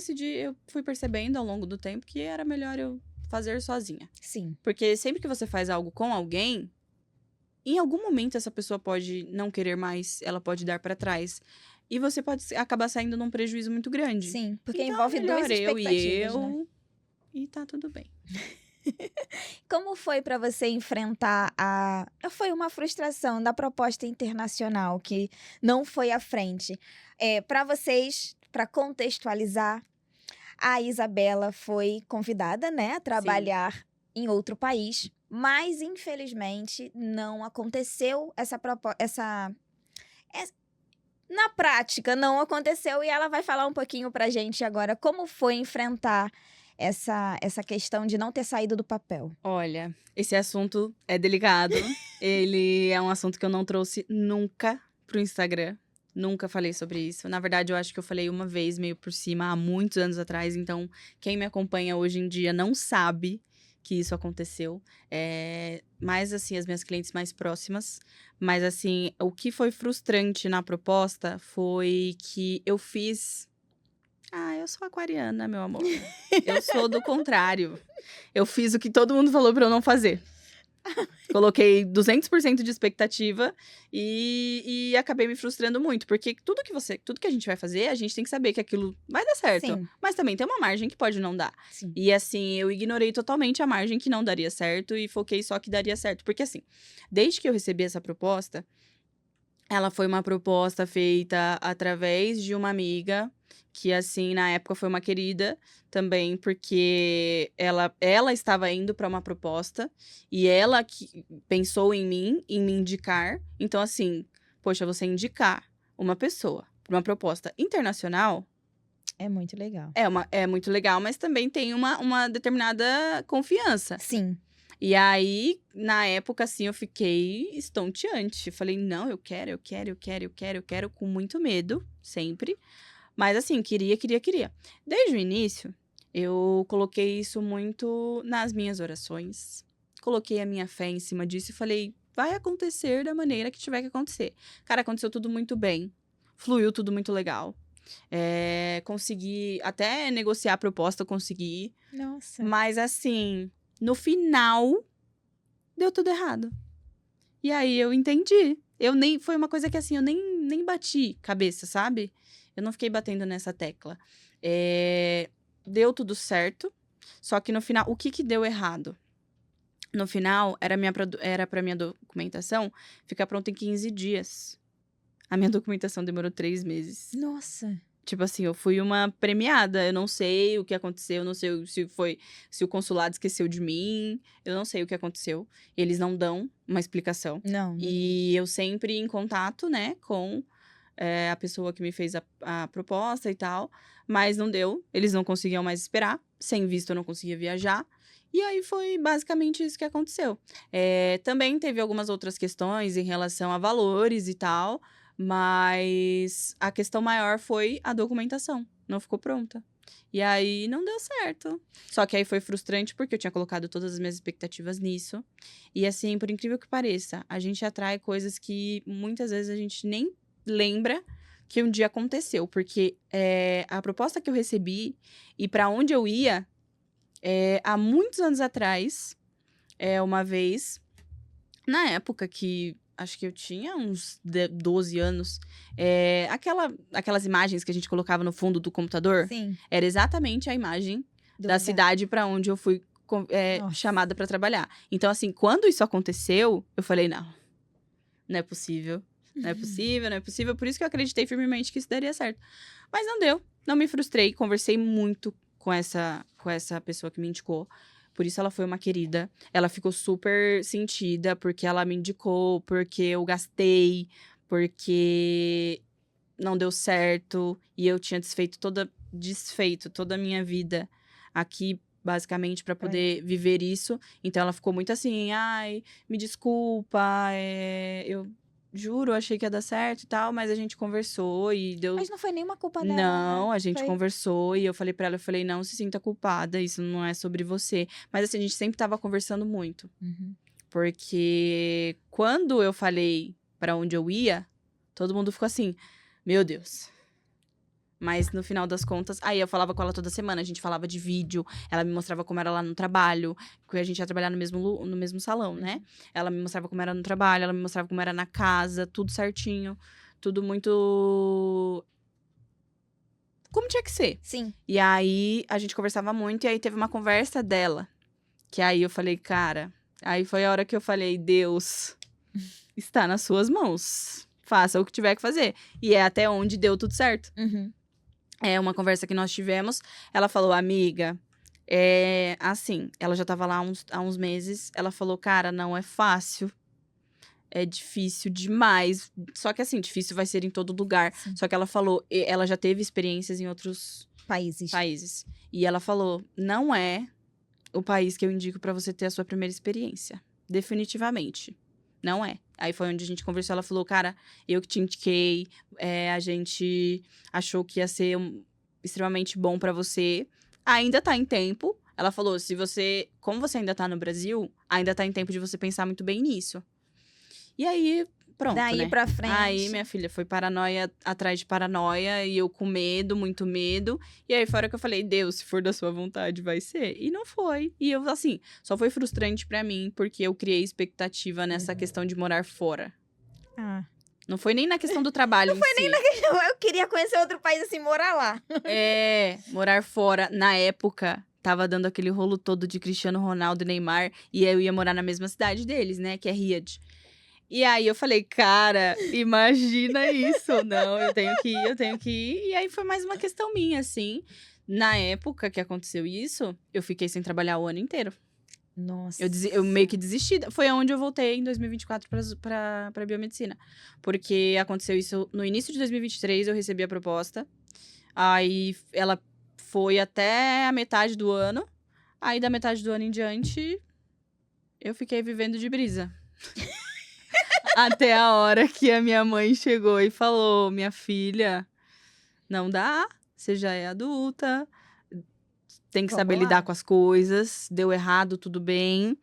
fui percebendo ao longo do tempo que era melhor eu fazer sozinha. Sim. Porque sempre que você faz algo com alguém, em algum momento essa pessoa pode não querer mais, ela pode dar para trás. E você pode acabar saindo num prejuízo muito grande. Sim, porque então, envolve duas expectativas, né? E tá tudo bem. Como foi para você enfrentar Foi uma frustração da proposta internacional que não foi à frente. Para vocês, para contextualizar, a Isabela foi convidada, né, a trabalhar em outro país, mas infelizmente não aconteceu na prática não aconteceu, e ela vai falar um pouquinho pra gente agora como foi enfrentar essa questão de não ter saído do papel. Olha, esse assunto é delicado. Ele é um assunto que eu não trouxe nunca pro Instagram. Nunca falei sobre isso. Na verdade, eu acho que eu falei uma vez, meio por cima, há muitos anos atrás. Então, quem me acompanha hoje em dia não sabe que isso aconteceu. Mais, assim, as minhas clientes mais próximas. Mas, assim, o que foi frustrante na proposta foi que eu fiz... eu sou aquariana, meu amor. Eu sou do contrário. Eu fiz o que todo mundo falou pra eu não fazer. Coloquei 200% de expectativa e acabei me frustrando muito. Porque tudo que a gente vai fazer, a gente tem que saber que aquilo vai dar certo. Sim. Mas também tem uma margem que pode não dar. Sim. E assim, eu ignorei totalmente a margem que não daria certo e foquei só que daria certo. Porque assim, desde que eu recebi essa proposta, ela foi uma proposta feita através de uma amiga, que assim, na época foi uma querida também, porque ela estava indo para uma proposta e ela que pensou em mim, em me indicar. Então assim, poxa, você indicar uma pessoa para uma proposta internacional É muito legal. é muito legal, mas também tem uma determinada confiança. Sim. E aí, na época, assim, eu fiquei estonteante. Falei, não, eu quero, com muito medo, sempre. Mas assim, queria. Desde o início, eu coloquei isso muito nas minhas orações. Coloquei a minha fé em cima disso e falei, vai acontecer da maneira que tiver que acontecer. Cara, aconteceu tudo muito bem. Fluiu tudo muito legal. Consegui até negociar a proposta, consegui. Nossa. Mas assim, no final, deu tudo errado. E aí eu entendi. Foi uma coisa que assim, eu nem bati cabeça, sabe? Eu não fiquei batendo nessa tecla. Deu tudo certo. Só que no final, o que deu errado? No final, era pra minha documentação ficar pronta em 15 dias. A minha documentação demorou 3 meses. Nossa. Tipo assim, eu fui uma premiada. Eu não sei o que aconteceu, eu não sei se o consulado esqueceu de mim. Eu não sei o que aconteceu. Eles não dão uma explicação. Não. E eu sempre em contato, né, com a pessoa que me fez a proposta e tal. Mas não deu. Eles não conseguiam mais esperar. Sem visto, eu não conseguia viajar. E aí foi basicamente isso que aconteceu. Também teve algumas outras questões em relação a valores e tal. Mas a questão maior foi a documentação. Não ficou pronta. E aí não deu certo. Só que aí foi frustrante porque eu tinha colocado todas as minhas expectativas nisso. E assim, por incrível que pareça, a gente atrai coisas que muitas vezes a gente nem lembra que um dia aconteceu. Porque a proposta que eu recebi e para onde eu ia, há muitos anos atrás, uma vez, na época que acho que eu tinha uns 12 anos, aquelas imagens que a gente colocava no fundo do computador, Sim. era exatamente a imagem Do da lugar. cidade para onde eu fui Nossa. chamada para trabalhar. Então, assim, quando isso aconteceu, eu falei, não é possível. Não é possível, não é possível. Por isso que eu acreditei firmemente que isso daria certo. Mas não deu. Não me frustrei. Conversei muito com essa pessoa que me indicou. Por isso ela foi uma querida. Ela ficou super sentida porque ela me indicou, porque eu gastei, porque não deu certo. E eu tinha desfeito toda a minha vida aqui, basicamente, para poder viver isso. Então ela ficou muito assim, ai, me desculpa, eu juro, achei que ia dar certo e tal, mas a gente conversou e deu. Mas não foi nenhuma culpa dela. Não, né? a gente Foi- conversou e eu falei pra ela, não se sinta culpada, isso não é sobre você. Mas assim, a gente sempre tava conversando muito. Uhum. Porque quando eu falei pra onde eu ia, todo mundo ficou assim, meu Deus. Mas no final das contas, aí eu falava com ela toda semana, a gente falava de vídeo, ela me mostrava como era lá no trabalho, porque a gente ia trabalhar no mesmo salão, né? Ela me mostrava como era no trabalho, ela me mostrava como era na casa, tudo certinho, tudo muito como tinha que ser. Sim. E aí, a gente conversava muito, e aí teve uma conversa dela. Que aí eu falei, cara... Aí foi a hora que eu falei, Deus, está nas suas mãos. Faça o que tiver que fazer. E é até onde deu tudo certo. Uhum. É uma conversa que nós tivemos. Ela falou, amiga, assim, ela já tava lá há uns meses. Ela falou, cara, não é fácil. É difícil demais. Só que assim, difícil vai ser em todo lugar. Sim. Só que ela falou, ela já teve experiências em outros Países. E ela falou, não é o país que eu indico pra você ter a sua primeira experiência. Definitivamente. Não é. Aí foi onde a gente conversou, ela falou, cara, eu que te indiquei, a gente achou que ia ser extremamente bom pra você. Ainda tá em tempo, Ela falou, como você ainda tá no Brasil, ainda tá em tempo de você pensar muito bem nisso. E aí, pronto, Daí né? pra frente. Aí, minha filha, foi paranoia atrás de paranoia, e eu com medo, muito medo. E aí, fora que eu falei, Deus, se for da sua vontade, vai ser. E não foi. E eu, assim, só foi frustrante pra mim, porque eu criei expectativa nessa questão de morar fora. Ah. Não foi nem na questão do trabalho em si. Eu queria conhecer outro país assim, morar lá. Morar fora, na época, tava dando aquele rolo todo de Cristiano Ronaldo e Neymar, e eu ia morar na mesma cidade deles, né, que é Riad. E aí eu falei, cara, imagina isso. Não, eu tenho que ir, eu tenho que ir. E aí foi mais uma questão minha, assim. Na época que aconteceu isso, eu fiquei sem trabalhar o ano inteiro. Nossa. Eu meio que desisti. Foi onde eu voltei em 2024 pra biomedicina. Porque aconteceu isso no início de 2023, eu recebi a proposta. Aí ela foi até a metade do ano. Aí da metade do ano em diante, eu fiquei vivendo de brisa. Até a hora que a minha mãe chegou e falou: minha filha, não dá, você já é adulta, tem que Vamos saber lá. lidar com as coisas, deu errado, tudo bem,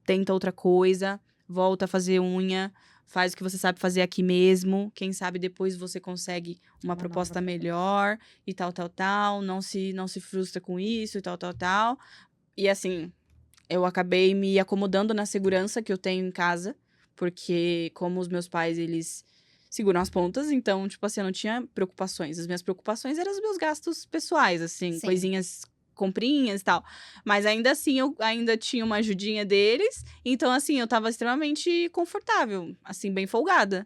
tenta outra coisa, volta a fazer unha, faz o que você sabe fazer aqui mesmo, quem sabe depois você consegue uma proposta melhor e tal, não se frustra com isso e tal. E assim, eu acabei me acomodando na segurança que eu tenho em casa, porque como os meus pais, eles seguram as pontas, então, tipo assim, eu não tinha preocupações. As minhas preocupações eram os meus gastos pessoais, assim, Sim. coisinhas, comprinhas e tal. Mas ainda assim, eu ainda tinha uma ajudinha deles, então, assim, eu tava extremamente confortável, assim, bem folgada.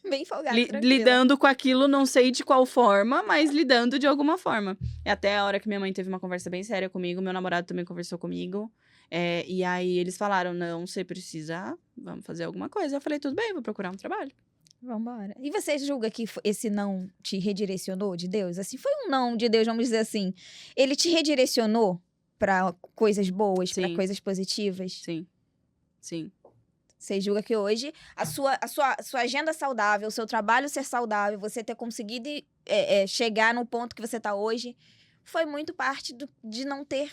Bem folgada, tranquila. Lidando com aquilo, não sei de qual forma, mas lidando de alguma forma. E até a hora que minha mãe teve uma conversa bem séria comigo, meu namorado também conversou comigo. E aí eles falaram, não, você precisa, vamos fazer alguma coisa. Eu falei, tudo bem, vou procurar um trabalho. Vambora. E você julga que esse não te redirecionou de Deus? Assim, foi um não de Deus, vamos dizer assim. Ele te redirecionou pra coisas boas, pra Sim. coisas positivas? Sim. Você julga que hoje a sua agenda saudável, o seu trabalho ser saudável, você ter conseguido chegar no ponto que você tá hoje, foi muito parte de não ter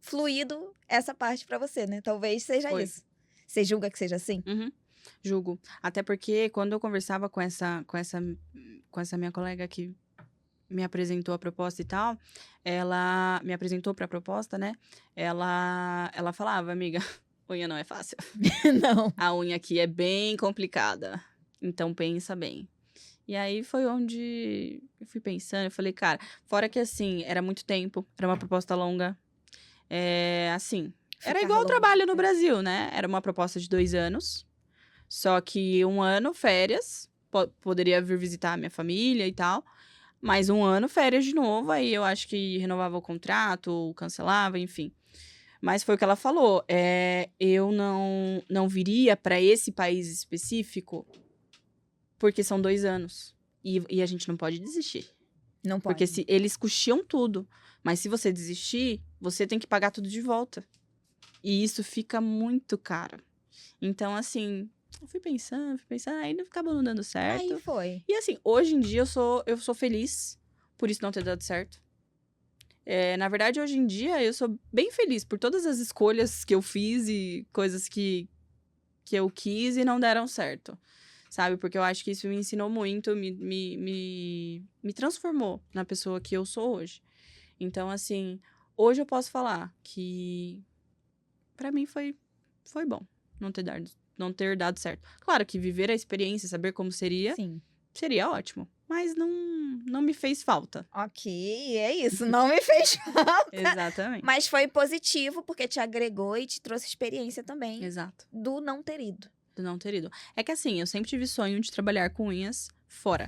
fluído essa parte pra você, né? Talvez seja Foi. isso. Você julga que seja assim? Uhum. Julgo. Até porque quando eu conversava com essa minha colega que me apresentou a proposta e tal, ela me apresentou pra proposta, né? Ela falava, amiga, unha não é fácil. Não. A unha aqui é bem complicada. Então pensa bem. E aí foi onde eu fui pensando, eu falei, cara, fora que assim, era muito tempo, era uma proposta longa. Assim, era Ficar igual o longe, trabalho no né? Brasil, né? Era uma proposta de 2 anos. Só que 1 ano, férias. Poderia vir visitar a minha família e tal. Mais 1 ano, férias de novo. Aí eu acho que renovava o contrato, ou cancelava, enfim. Mas foi o que ela falou. Eu não viria para esse país específico porque são 2 anos. E a gente não pode desistir. Não pode. Porque eles custiam tudo. Mas se você desistir, você tem que pagar tudo de volta. E isso fica muito caro. Então, assim, eu fui pensando, aí acabou não dando certo. Aí foi. E assim, hoje em dia eu sou feliz por isso não ter dado certo. Na verdade, hoje em dia, eu sou bem feliz por todas as escolhas que eu fiz e coisas que eu quis e não deram certo. Sabe? Porque eu acho que isso me ensinou muito, me transformou na pessoa que eu sou hoje. Então, assim, hoje eu posso falar que pra mim foi bom não ter dado certo. Claro que viver a experiência, saber como seria, Sim. seria ótimo. Mas não me fez falta. Ok, é isso. Não me fez falta. Exatamente. Mas foi positivo porque te agregou e te trouxe experiência também Exato. do não ter ido. Do não ter ido. É que assim, eu sempre tive sonho de trabalhar com unhas fora.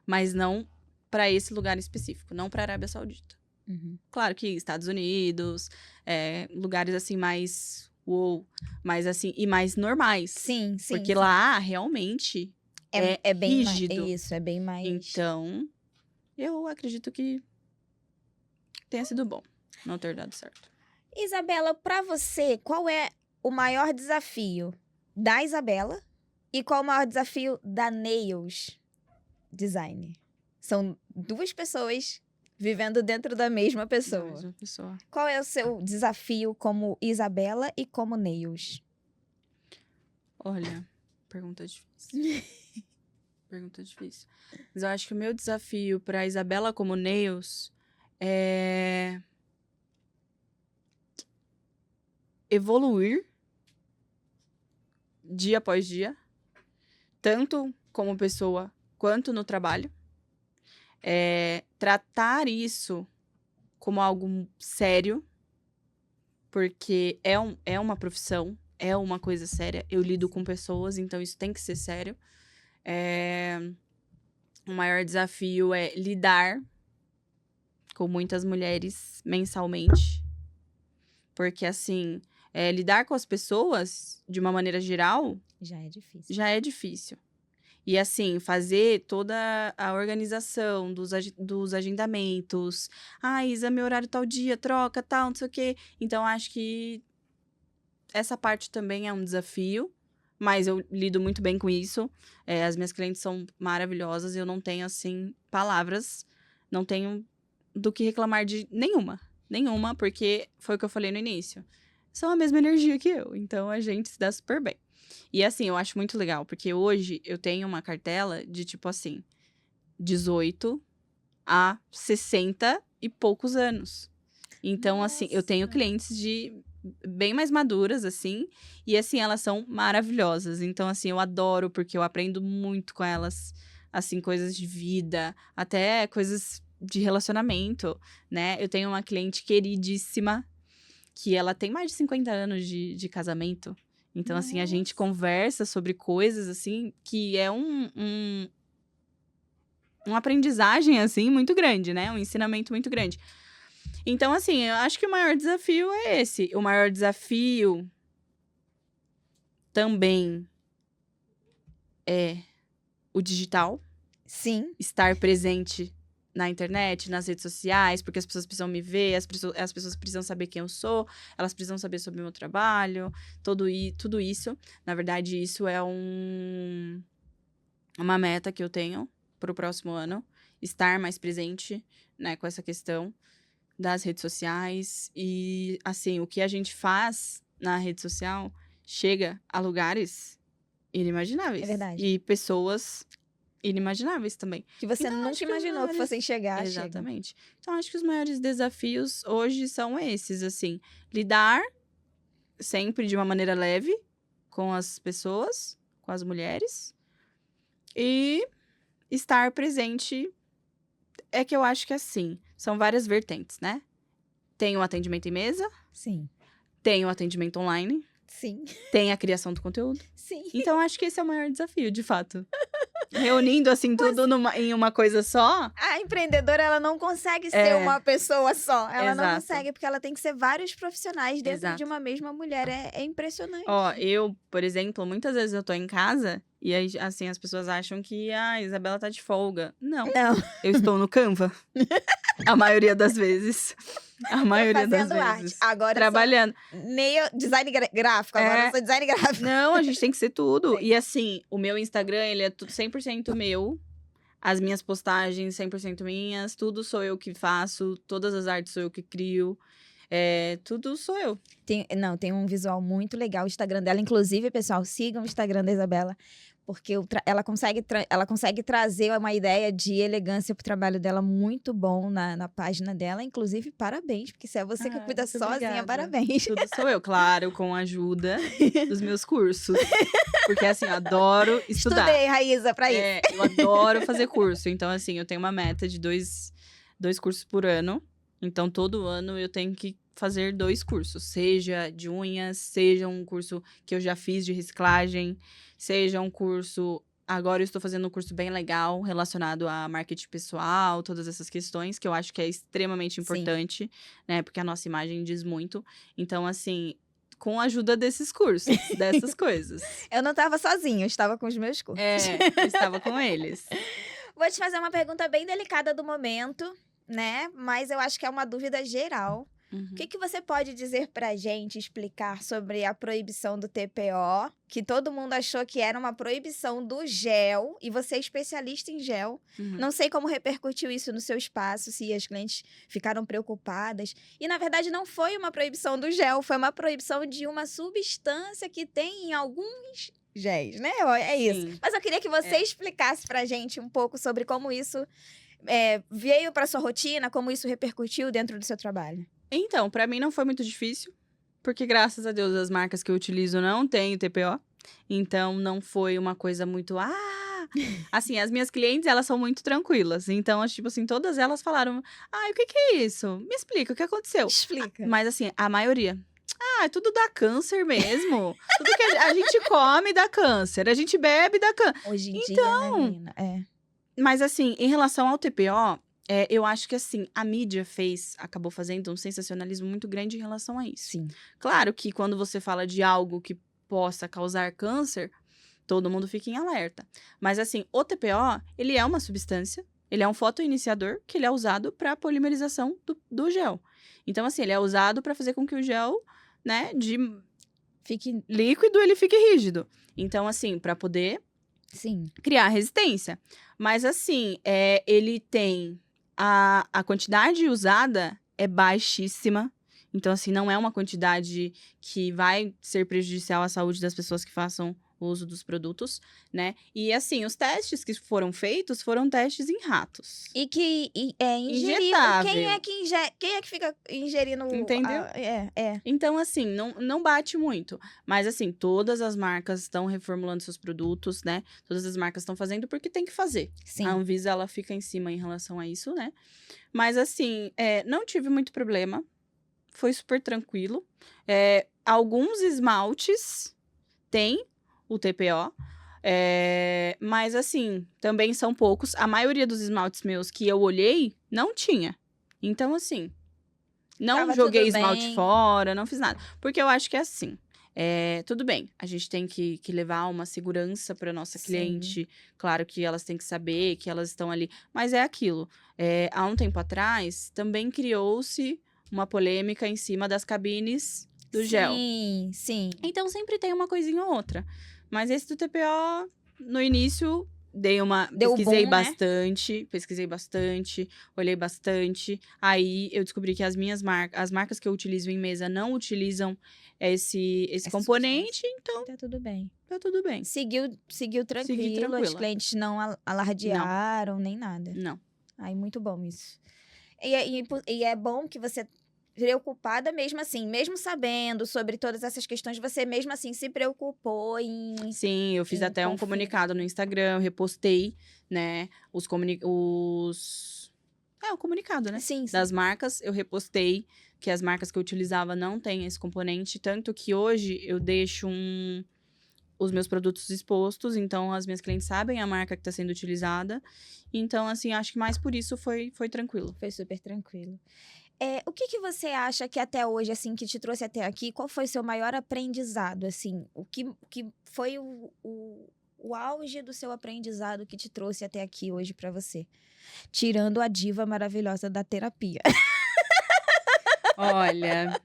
Mas não pra esse lugar específico. Não pra Arábia Saudita. Uhum. Claro que Estados Unidos, lugares assim mais mais assim, e mais normais. Sim. Porque lá, realmente, é bem rígido. Mais, isso, é bem mais. Então, eu acredito que tenha sido bom não ter dado certo. Isabela, pra você, qual é o maior desafio da Isabela e qual o maior desafio da Nails Design? São duas pessoas Vivendo dentro da mesma pessoa. Mesma pessoa. Qual é o seu desafio como Isabela e como Neils? Olha, pergunta difícil. Pergunta difícil. Mas eu acho que o meu desafio pra Isabela como Neils é evoluir dia após dia, tanto como pessoa quanto no trabalho. Tratar isso como algo sério, porque é uma profissão, é uma coisa séria. Eu lido com pessoas, então isso tem que ser sério. O maior desafio é lidar com muitas mulheres mensalmente. Porque, assim, lidar com as pessoas, de uma maneira geral, Já é difícil. já é difícil. E, assim, fazer toda a organização dos agendamentos. Ah, Isa, meu horário tal dia, troca, tal, não sei o quê. Então, acho que essa parte também é um desafio. Mas eu lido muito bem com isso. As minhas clientes são maravilhosas e eu não tenho, assim, palavras. Não tenho do que reclamar de nenhuma. Nenhuma, porque foi o que eu falei no início. São a mesma energia que eu, então a gente se dá super bem. E assim, eu acho muito legal, porque hoje eu tenho uma cartela de tipo assim, 18 a 60 e poucos anos. Então, assim, eu tenho Nossa. clientes de bem mais maduras, assim, e assim, elas são maravilhosas. Então, assim, eu adoro, porque eu aprendo muito com elas, assim, coisas de vida, até coisas de relacionamento, né? Eu tenho uma cliente queridíssima, que ela tem mais de 50 anos de casamento. Então, assim, a gente conversa sobre coisas, assim, que é uma aprendizagem, assim, muito grande, né? Um ensinamento muito grande. Então, assim, eu acho que o maior desafio é esse. O maior desafio também é o digital. Sim. Estar presente na internet, nas redes sociais, porque as pessoas precisam me ver, as pessoas precisam saber quem eu sou, elas precisam saber sobre o meu trabalho, tudo isso. Na verdade, isso é uma meta que eu tenho para o próximo ano, estar mais presente, né, com essa questão das redes sociais. E, assim, o que a gente faz na rede social chega a lugares inimagináveis. É verdade. E pessoas inimagináveis também. Que você Então, nunca acho que os imaginou que maiores- fossem chegar, chegam. Exatamente. Então, acho que os maiores desafios hoje são esses, assim. Lidar sempre de uma maneira leve com as pessoas, com as mulheres. E estar presente é que eu acho que, assim, são várias vertentes, né? Tem o atendimento em mesa, Sim. tem o atendimento online, Sim. tem a criação do conteúdo. Sim. Então, acho que esse é o maior desafio, de fato. Reunindo, assim, tudo em uma coisa só. A empreendedora, ela não consegue ser É. uma pessoa só. Ela não Exato. consegue, porque ela tem que ser vários profissionais dentro Exato. de uma mesma mulher. É impressionante. Ó, eu, por exemplo, muitas vezes eu tô em casa e aí, assim, as pessoas acham que a Isabela tá de folga. Não, Não. eu estou no Canva. A maioria das vezes. A maioria das Fazendo arte. vezes. Agora Trabalhando. eu sou design gráfico. Agora eu sou design gráfico. Não, a gente tem que ser tudo. Sim. E assim, o meu Instagram, ele é 100% meu. As minhas postagens, 100% minhas. Tudo sou eu que faço. Todas as artes sou eu que crio. Tudo sou eu. Tem um visual muito legal o Instagram dela. Inclusive, pessoal, sigam o Instagram da Isabela. Porque ela consegue trazer uma ideia de elegância pro trabalho dela muito bom na página dela. Inclusive, parabéns, porque se é você que cuida Muito sozinha, obrigada. parabéns. Tudo sou eu, claro, com a ajuda dos meus cursos. Porque, assim, eu adoro estudar. Estudei, Raíza, pra isso. Eu adoro fazer curso. Então, assim, eu tenho uma meta de dois cursos por ano. Então, todo ano eu tenho que fazer 2 cursos. Seja de unhas, seja um curso que eu já fiz de reciclagem, seja um curso... Agora eu estou fazendo um curso bem legal relacionado a marketing pessoal, todas essas questões, que eu acho que é extremamente importante, né? Porque a nossa imagem diz muito. Então, assim, com a ajuda desses cursos, dessas coisas. Eu não estava sozinha, eu estava com os meus cursos. Eu estava com eles. Vou te fazer uma pergunta bem delicada do momento, né? Mas eu acho que é uma dúvida geral. O que você pode dizer pra gente, explicar sobre a proibição do TPO, que todo mundo achou que era uma proibição do gel, e você é especialista em gel. Não sei como repercutiu isso no seu espaço, se as clientes ficaram preocupadas. E, na verdade, não foi uma proibição do gel, foi uma proibição de uma substância que tem em alguns géis, né? É isso. Sim. Mas eu queria que você explicasse pra gente um pouco sobre como isso veio pra sua rotina, como isso repercutiu dentro do seu trabalho. Então, pra mim não foi muito difícil, porque graças a Deus as marcas que eu utilizo não têm o TPO. Então, não foi uma coisa muito. Assim, as minhas clientes, elas são muito tranquilas. Então, tipo assim, todas elas falaram: o que é isso? Me explica, o que aconteceu? Explica. Mas, assim, a maioria. Tudo dá câncer mesmo. Tudo que a gente come dá câncer. A gente bebe dá câncer. Hoje em dia, né, menina? Mas, assim, em relação ao TPO, eu acho que, assim, a mídia acabou fazendo um sensacionalismo muito grande em relação a isso. Sim. Claro que quando você fala de algo que possa causar câncer, todo mundo fica em alerta. Mas, assim, o TPO, ele é uma substância, ele é um fotoiniciador que ele é usado para polimerização do gel. Então, assim, ele é usado para fazer com que o gel, né, de Fique. líquido, ele fique rígido. Então, assim, para poder Sim. criar resistência. Mas, assim, ele tem a quantidade usada é baixíssima. Então, assim, não é uma quantidade que vai ser prejudicial à saúde das pessoas que façam o uso dos produtos, né? E, assim, os testes que foram feitos foram testes em ratos. E que é ingerido. Injetável. Quem é que fica ingerindo? Entendeu? Então, assim, não bate muito. Mas, assim, todas as marcas estão reformulando seus produtos, né? Todas as marcas estão fazendo porque tem que fazer. Sim. A Anvisa, ela fica em cima em relação a isso, né? Mas, assim, não tive muito problema. Foi super tranquilo. Alguns esmaltes têm o TPO. Mas, assim, também são poucos. A maioria dos esmaltes meus que eu olhei, não tinha. Então, assim, não Tava joguei tudo esmalte bem. fora, não fiz nada. Porque eu acho que é assim. Tudo bem, a gente tem que levar uma segurança para nossa Sim. cliente. Claro que elas têm que saber que elas estão ali. Mas é aquilo. Há um tempo atrás, também criou-se uma polêmica em cima das cabines do gel. Sim, sim. Então, sempre tem uma coisinha ou outra. Mas esse do TPO, no início, Deu pesquisei boom, né? bastante, olhei bastante. Aí, eu descobri que as marcas que eu utilizo em mesa não utilizam esse Essa componente, então Tá tudo bem. tá tudo bem. Seguiu tranquilo, as tranquila. clientes não alardearam, nem nada. Não. Ai, muito bom isso. E é bom que você, preocupada mesmo assim, mesmo sabendo sobre todas essas questões, você mesmo assim se preocupou em... Sim, eu fiz em até um confiar. comunicado no Instagram, eu repostei, né, o comunicado, né? Sim, sim. Das marcas, eu repostei que as marcas que eu utilizava não têm esse componente, tanto que hoje eu deixo os meus produtos expostos, então as minhas clientes sabem a marca que está sendo utilizada. Então, assim, acho que mais por isso foi tranquilo. Foi super tranquilo. O que você acha que até hoje, assim, que te trouxe até aqui, qual foi o seu maior aprendizado, assim? O que foi o auge do seu aprendizado que te trouxe até aqui hoje pra você? Tirando a diva maravilhosa da terapia. Olha,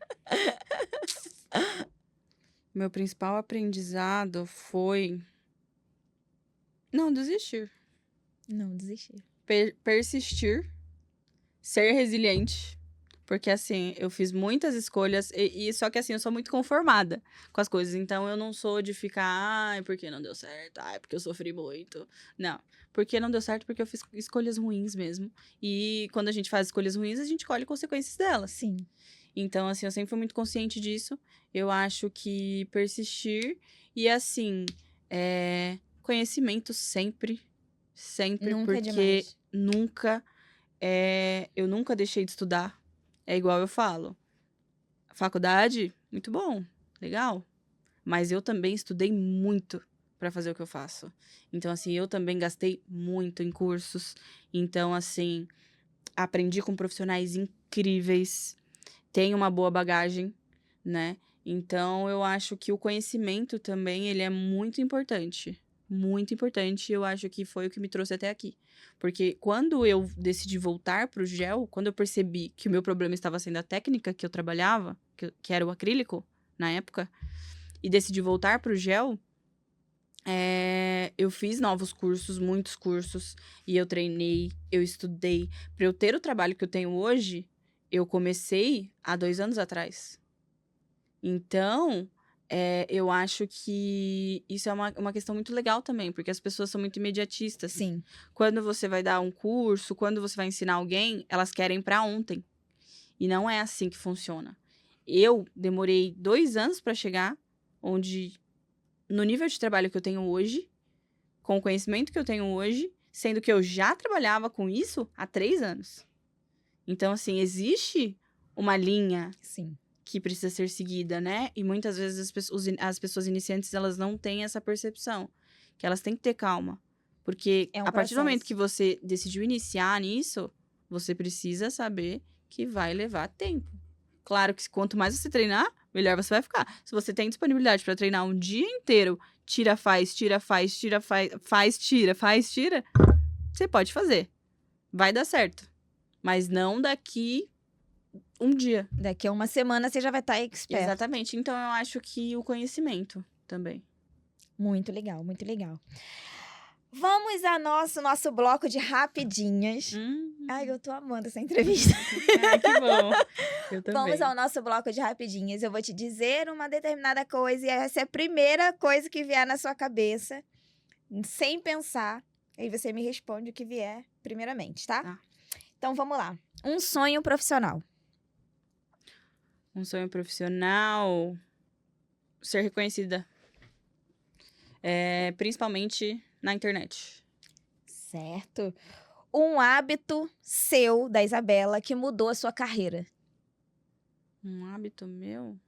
meu principal aprendizado foi não desistir, Não desistir. persistir, ser resiliente. Porque, assim, eu fiz muitas escolhas, só que, assim, eu sou muito conformada com as coisas. Então, eu não sou de ficar, porque não deu certo, porque eu sofri muito. Não, porque não deu certo, porque eu fiz escolhas ruins mesmo. E quando a gente faz escolhas ruins, a gente colhe consequências delas. Sim. Então, assim, eu sempre fui muito consciente disso. Eu acho que persistir e, assim, conhecimento sempre, Nunca é porque demais. eu nunca deixei de estudar. É igual eu falo. Faculdade, muito bom, legal. Mas eu também estudei muito para fazer o que eu faço. Então, assim, eu também gastei muito em cursos. Então, assim, aprendi com profissionais incríveis. Tenho uma boa bagagem, né? Então, eu acho que o conhecimento também, ele é muito importante. muito importante. Eu acho que foi o que me trouxe até aqui. Porque quando eu decidi voltar pro gel, quando eu percebi que o meu problema estava sendo a técnica que eu trabalhava, que era o acrílico, na época, e decidi voltar pro gel, eu fiz novos cursos, muitos cursos, e eu treinei, eu estudei. Para eu ter o trabalho que eu tenho hoje, eu comecei há 2 anos atrás. Então, eu acho que isso é uma questão muito legal também, porque as pessoas são muito imediatistas. Sim. Quando você vai dar um curso, quando você vai ensinar alguém, elas querem para ontem. E não é assim que funciona. Eu demorei 2 anos para chegar onde, no nível de trabalho que eu tenho hoje, com o conhecimento que eu tenho hoje, sendo que eu já trabalhava com isso há 3 anos. Então, assim, existe uma linha Sim. que precisa ser seguida, né? E muitas vezes as pessoas iniciantes, elas não têm essa percepção. Que elas têm que ter calma. Porque É um a partir do momento processo. que você decidiu iniciar nisso, você precisa saber que vai levar tempo. Claro que quanto mais você treinar, melhor você vai ficar. Se você tem disponibilidade para treinar um dia inteiro, tira, faz, tira, faz, tira, faz, tira, faz, tira, você pode fazer. Vai dar certo. Mas não daqui um dia. Daqui a uma semana você já vai estar expert. Exatamente. Então, eu acho que o conhecimento também. Muito legal, muito legal. Vamos ao nosso bloco de rapidinhas. Ai, eu tô amando essa entrevista. Que bom. Eu também. Vamos ao nosso bloco de rapidinhas. Eu vou te dizer uma determinada coisa e essa é a primeira coisa que vier na sua cabeça, sem pensar. Aí você me responde o que vier primeiramente, tá? Tá. Então, vamos lá. Um sonho profissional. Um sonho profissional, ser reconhecida. Principalmente na internet. Certo. Um hábito seu, da Isabela, que mudou a sua carreira. Um hábito meu?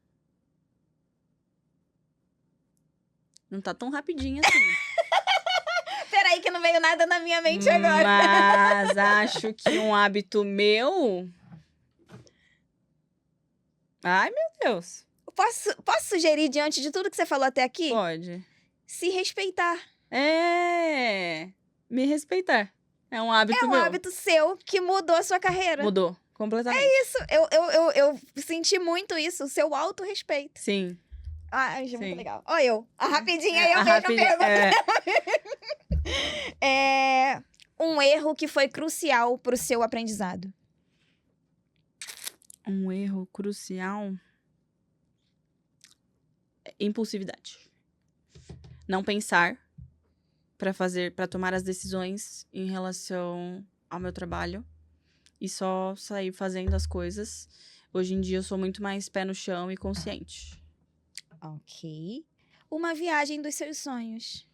Não tá tão rapidinho assim. Peraí que não veio nada na minha mente agora. Mas acho que um hábito meu... Ai, meu Deus. Posso sugerir, diante de tudo que você falou até aqui? Pode. Se respeitar. Me respeitar. É um hábito É um meu. hábito seu que mudou a sua carreira. Mudou completamente. Isso, eu senti muito isso, o seu autorrespeito. Sim. Ah, achei Sim. muito legal. Ó, eu. A rapidinha aí, eu A vejo rapidinha, pergunta. Um erro que foi crucial pro seu aprendizado. Um erro crucial. Impulsividade. Não pensar para tomar as decisões em relação ao meu trabalho e só sair fazendo as coisas. Hoje em dia eu sou muito mais pé no chão e consciente. Ok. Uma viagem dos seus sonhos.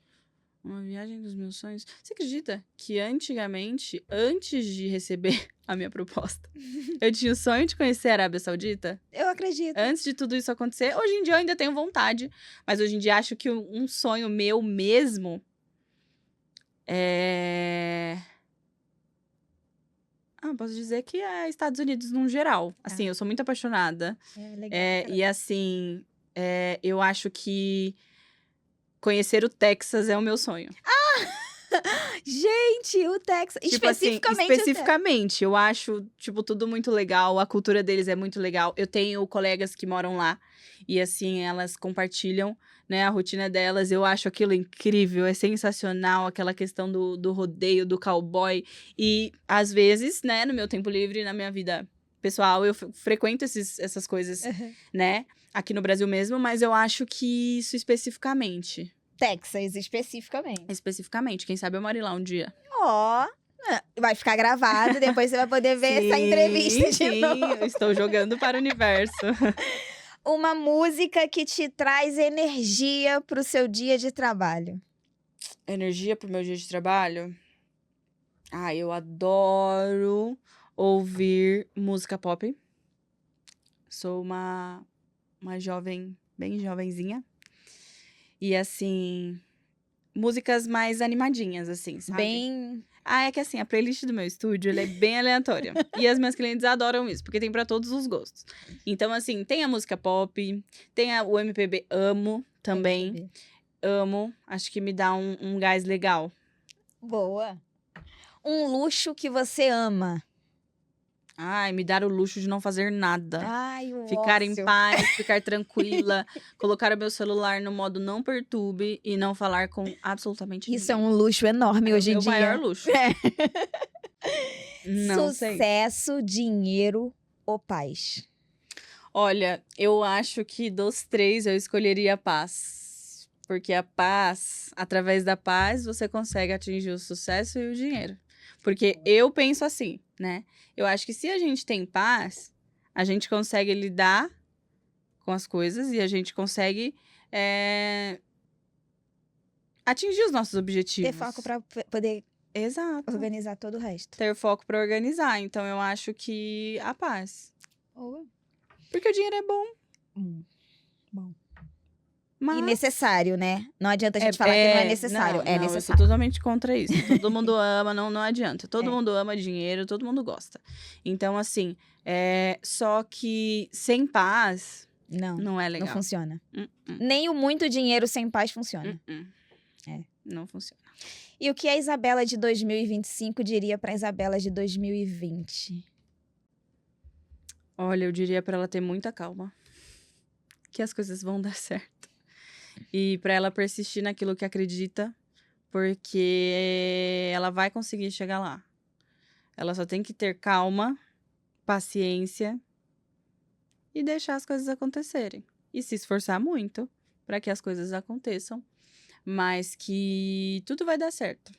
Uma viagem dos meus sonhos. Você acredita que antigamente, antes de receber a minha proposta, eu tinha o sonho de conhecer a Arábia Saudita? Eu acredito. Antes de tudo isso acontecer, hoje em dia eu ainda tenho vontade, mas hoje em dia acho que um sonho meu mesmo posso dizer que é Estados Unidos num geral. Assim, eu sou muito apaixonada. Legal. E assim, eu acho que conhecer o Texas é o meu sonho. Gente, o Texas. Tipo assim, especificamente, eu acho, tipo, tudo muito legal. A cultura deles é muito legal. Eu tenho colegas que moram lá. E assim, elas compartilham, né, a rotina delas. Eu acho aquilo incrível, é sensacional. Aquela questão do rodeio, do cowboy. E, às vezes, né, no meu tempo livre, na minha vida pessoal, eu frequento essas coisas, né, aqui no Brasil mesmo. Mas eu acho que isso especificamente. Texas, especificamente. Especificamente. Quem sabe eu moro lá um dia. Ó, vai ficar gravado, depois você vai poder ver essa entrevista de novo. Eu estou jogando para o universo. Uma música que te traz energia pro seu dia de trabalho. Energia pro meu dia de trabalho? Eu adoro ouvir música pop. Sou uma jovem, bem jovenzinha. E assim, músicas mais animadinhas, assim, sabe? É que assim, a playlist do meu estúdio, ela é bem aleatória. E as minhas clientes adoram isso, porque tem pra todos os gostos. Então, assim, tem a música pop, tem o MPB, amo também. amo. Acho que me dá um gás legal. Boa. Um luxo que você ama. Ai, me dar o luxo de não fazer nada. Ai, o Ficar em ócio. paz, ficar tranquila, colocar o meu celular no modo não perturbe e não falar com absolutamente Isso é ninguém. um luxo enorme É hoje o em meu dia. maior luxo. É. Não sei. Sucesso, dinheiro ou paz? Olha, eu acho que dos 3 eu escolheria a paz. Porque a paz, através da paz, você consegue atingir o sucesso e o dinheiro. Porque eu penso assim, né? Eu acho que se a gente tem paz, a gente consegue lidar com as coisas e a gente consegue atingir os nossos Ter objetivos. foco para poder Exato. organizar todo o resto. Ter foco pra organizar. Então eu acho que a paz. Boa. Porque o dinheiro é bom, Bom. mas E necessário, né? Não adianta a gente falar que não é necessário. É não, eu sou necessário. totalmente contra isso. Todo mundo ama, não adianta. Todo É. mundo ama dinheiro, todo mundo gosta. Então, assim, só que sem paz Não, não é não legal. funciona. Hum, hum, Nem o muito dinheiro sem paz funciona. É. Não funciona. E o que a Isabela de 2025 diria para a Isabela de 2020? Olha, eu diria pra ela ter muita calma. Que as coisas vão dar certo. E pra ela persistir naquilo que acredita, porque ela vai conseguir chegar lá. Ela só tem que ter calma, paciência e deixar as coisas acontecerem. E se esforçar muito para que as coisas aconteçam, mas que tudo vai dar certo.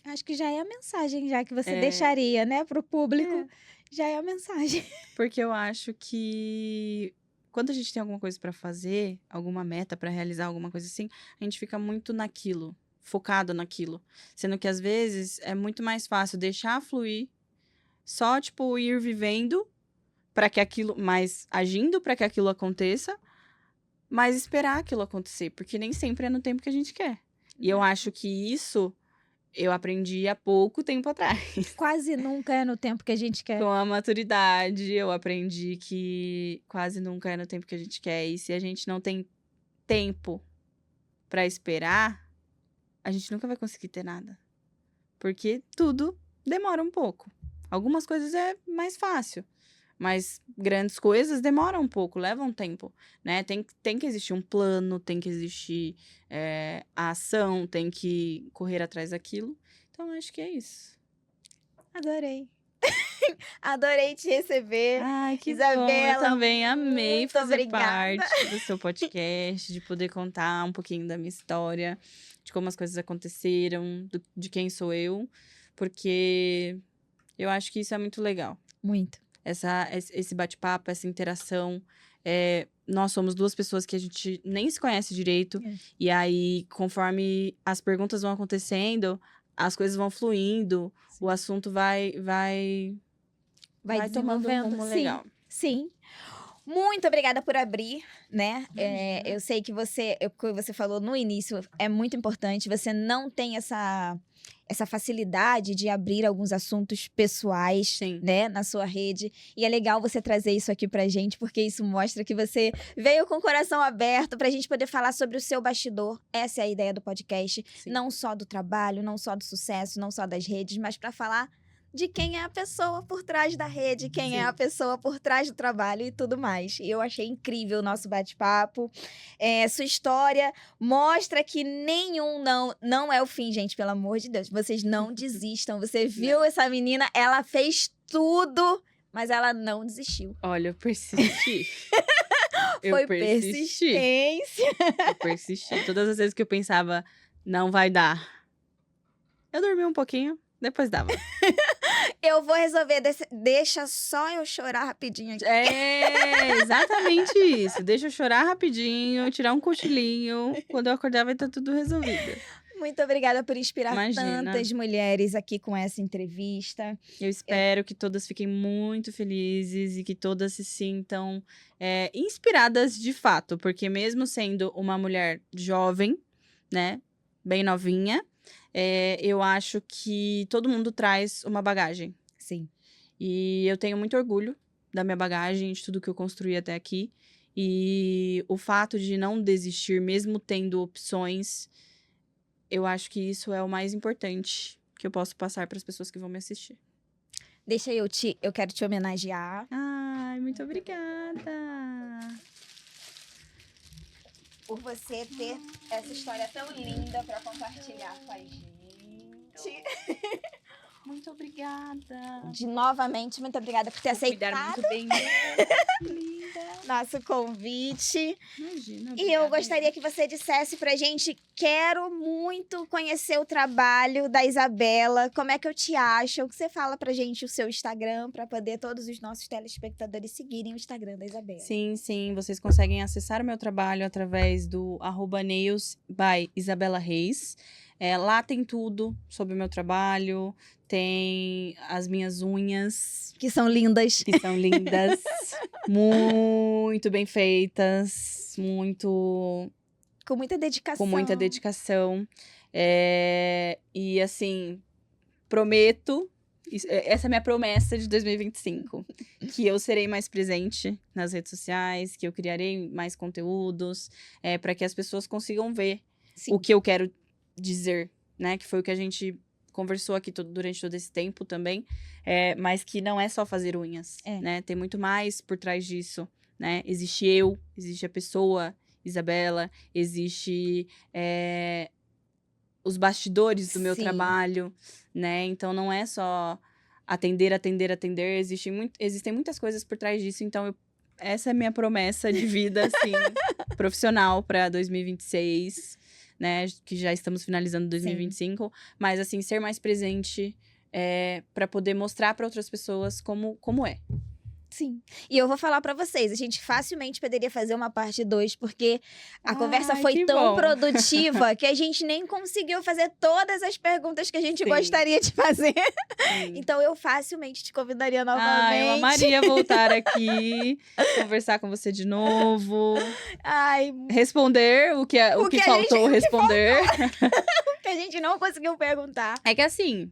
Acho que já é a mensagem já que você É. deixaria, né, pro público. É. Já é a mensagem. Porque eu acho que quando a gente tem alguma coisa para fazer, alguma meta para realizar, alguma coisa assim, a gente fica muito naquilo, focado naquilo. Sendo que às vezes é muito mais fácil deixar fluir, só tipo ir vivendo para que aquilo, mas agindo para que aquilo aconteça, mas esperar aquilo acontecer, porque nem sempre é no tempo que a gente quer. E eu acho que isso eu aprendi há pouco tempo atrás. Quase nunca é no tempo que a gente quer. Com a maturidade, eu aprendi que quase nunca é no tempo que a gente quer. E se a gente não tem tempo pra esperar, a gente nunca vai conseguir ter nada. Porque tudo demora um pouco. Algumas coisas é mais fácil, mas grandes coisas demoram um pouco, levam tempo, né? Tem que existir um plano, tem que existir a ação, tem que correr atrás daquilo. Então, acho que é isso. Adorei. Adorei te receber. Ai, que bom. Isabela, Eu também amei muito fazer obrigada. parte do seu podcast, de poder contar um pouquinho da minha história, de como as coisas aconteceram, de quem sou eu, porque eu acho que isso é muito legal. Muito. Esse bate-papo, essa interação. Nós somos duas pessoas que a gente nem se conhece direito, e aí, conforme as perguntas vão acontecendo, as coisas vão fluindo, o assunto vai tomando um desenvolvendo. rumo Sim, legal. sim. Muito obrigada por abrir, né? Eu sei que o que você falou no início é muito importante. Você não tem essa facilidade de abrir alguns assuntos pessoais, Sim. né, na sua rede. E é legal você trazer isso aqui pra gente, porque isso mostra que você veio com o coração aberto pra gente poder falar sobre o seu bastidor. Essa é a ideia do podcast. Sim. Não só do trabalho, não só do sucesso, não só das redes, mas pra falar de quem é a pessoa por trás da rede, quem é Sim. a pessoa por trás do trabalho e tudo mais. E eu achei incrível o nosso bate-papo. Sua história mostra que nenhum não é o fim, gente, pelo amor de Deus. Vocês não desistam. Você viu essa menina, ela fez tudo, mas ela não desistiu. Olha, eu persisti. Foi persistência. Eu persisti. Todas as vezes que eu pensava, não vai dar, eu dormi um pouquinho, depois dava. Eu vou resolver, deixa só eu chorar rapidinho aqui. É exatamente isso. Deixa eu chorar rapidinho, tirar um cochilinho. Quando eu acordar, vai estar tudo resolvido. Muito obrigada por inspirar Imagina. tantas mulheres aqui com essa entrevista. Eu espero que todas fiquem muito felizes e que todas se sintam inspiradas de fato. Porque mesmo sendo uma mulher jovem, né, bem novinha, eu acho que todo mundo traz uma bagagem. Sim. E eu tenho muito orgulho da minha bagagem, de tudo que eu construí até aqui. E o fato de não desistir, mesmo tendo opções, eu acho que isso é o mais importante que eu posso passar para as pessoas que vão me assistir. Deixa eu quero te homenagear. Ai, muito obrigada! Por você ter essa história tão linda para compartilhar com a gente. Muito obrigada! Novamente, muito obrigada por ter Cuidar aceitado muito bem dela. Linda! nosso convite. Imagina, E eu obrigada gostaria que você dissesse pra gente, quero muito conhecer o trabalho da Isabela, como é que eu te acho? O que você fala pra gente o seu Instagram, pra poder todos os nossos telespectadores seguirem o Instagram da Isabela. Sim, vocês conseguem acessar o meu trabalho através do @nails by Isabela Reis. Lá tem tudo sobre o meu trabalho, tem as minhas unhas, Que são lindas. que são lindas, muito bem feitas, Com muita dedicação. com muita dedicação. E assim, prometo, essa é a minha promessa de 2025, que eu serei mais presente nas redes sociais, que eu criarei mais conteúdos, para que as pessoas consigam ver Sim. o que eu quero dizer, né? Que foi o que a gente conversou aqui durante todo esse tempo também, mas que não é só fazer unhas, né? Tem muito mais por trás disso, né? Existe a pessoa Isabela, existe os bastidores do meu Sim. trabalho, né? Então não é só atender. Existem muitas coisas por trás disso. Então essa é a minha promessa de vida, assim, profissional para 2026, né? Que já estamos finalizando 2025. Sim. Mas assim, ser mais presente para poder mostrar para outras pessoas como é. Sim. E eu vou falar pra vocês, a gente facilmente poderia fazer uma parte 2, porque a conversa foi tão produtiva que a gente nem conseguiu fazer todas as perguntas que a gente gostaria de fazer. Sim. Então eu facilmente te convidaria novamente. Eu amaria voltar aqui, conversar com você de novo. Responder o que faltou responder. O que a gente não conseguiu perguntar. É que assim,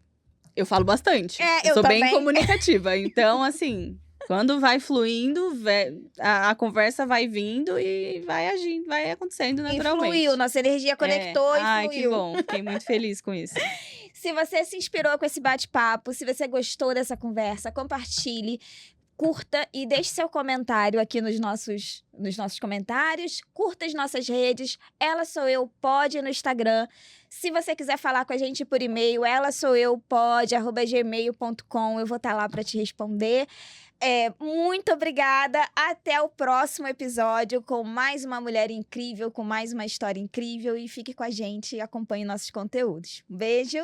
eu falo bastante. Eu sou também. Bem comunicativa. Então, assim, quando vai fluindo, a conversa vai vindo e vai agindo, vai acontecendo naturalmente. E fluiu, nossa energia conectou e fluiu. Ai, que bom. Fiquei muito feliz com isso. Se você se inspirou com esse bate-papo, se você gostou dessa conversa, compartilhe, curta e deixe seu comentário aqui nos nossos comentários. Curta as nossas redes. Ela Sou Eu Pode no Instagram. Se você quiser falar com a gente por e-mail, elasoeupode@gmail.com. Eu vou estar lá para te responder. Muito obrigada. Até o próximo episódio com mais uma mulher incrível, com mais uma história incrível. E fique com a gente e acompanhe nossos conteúdos. Um beijo!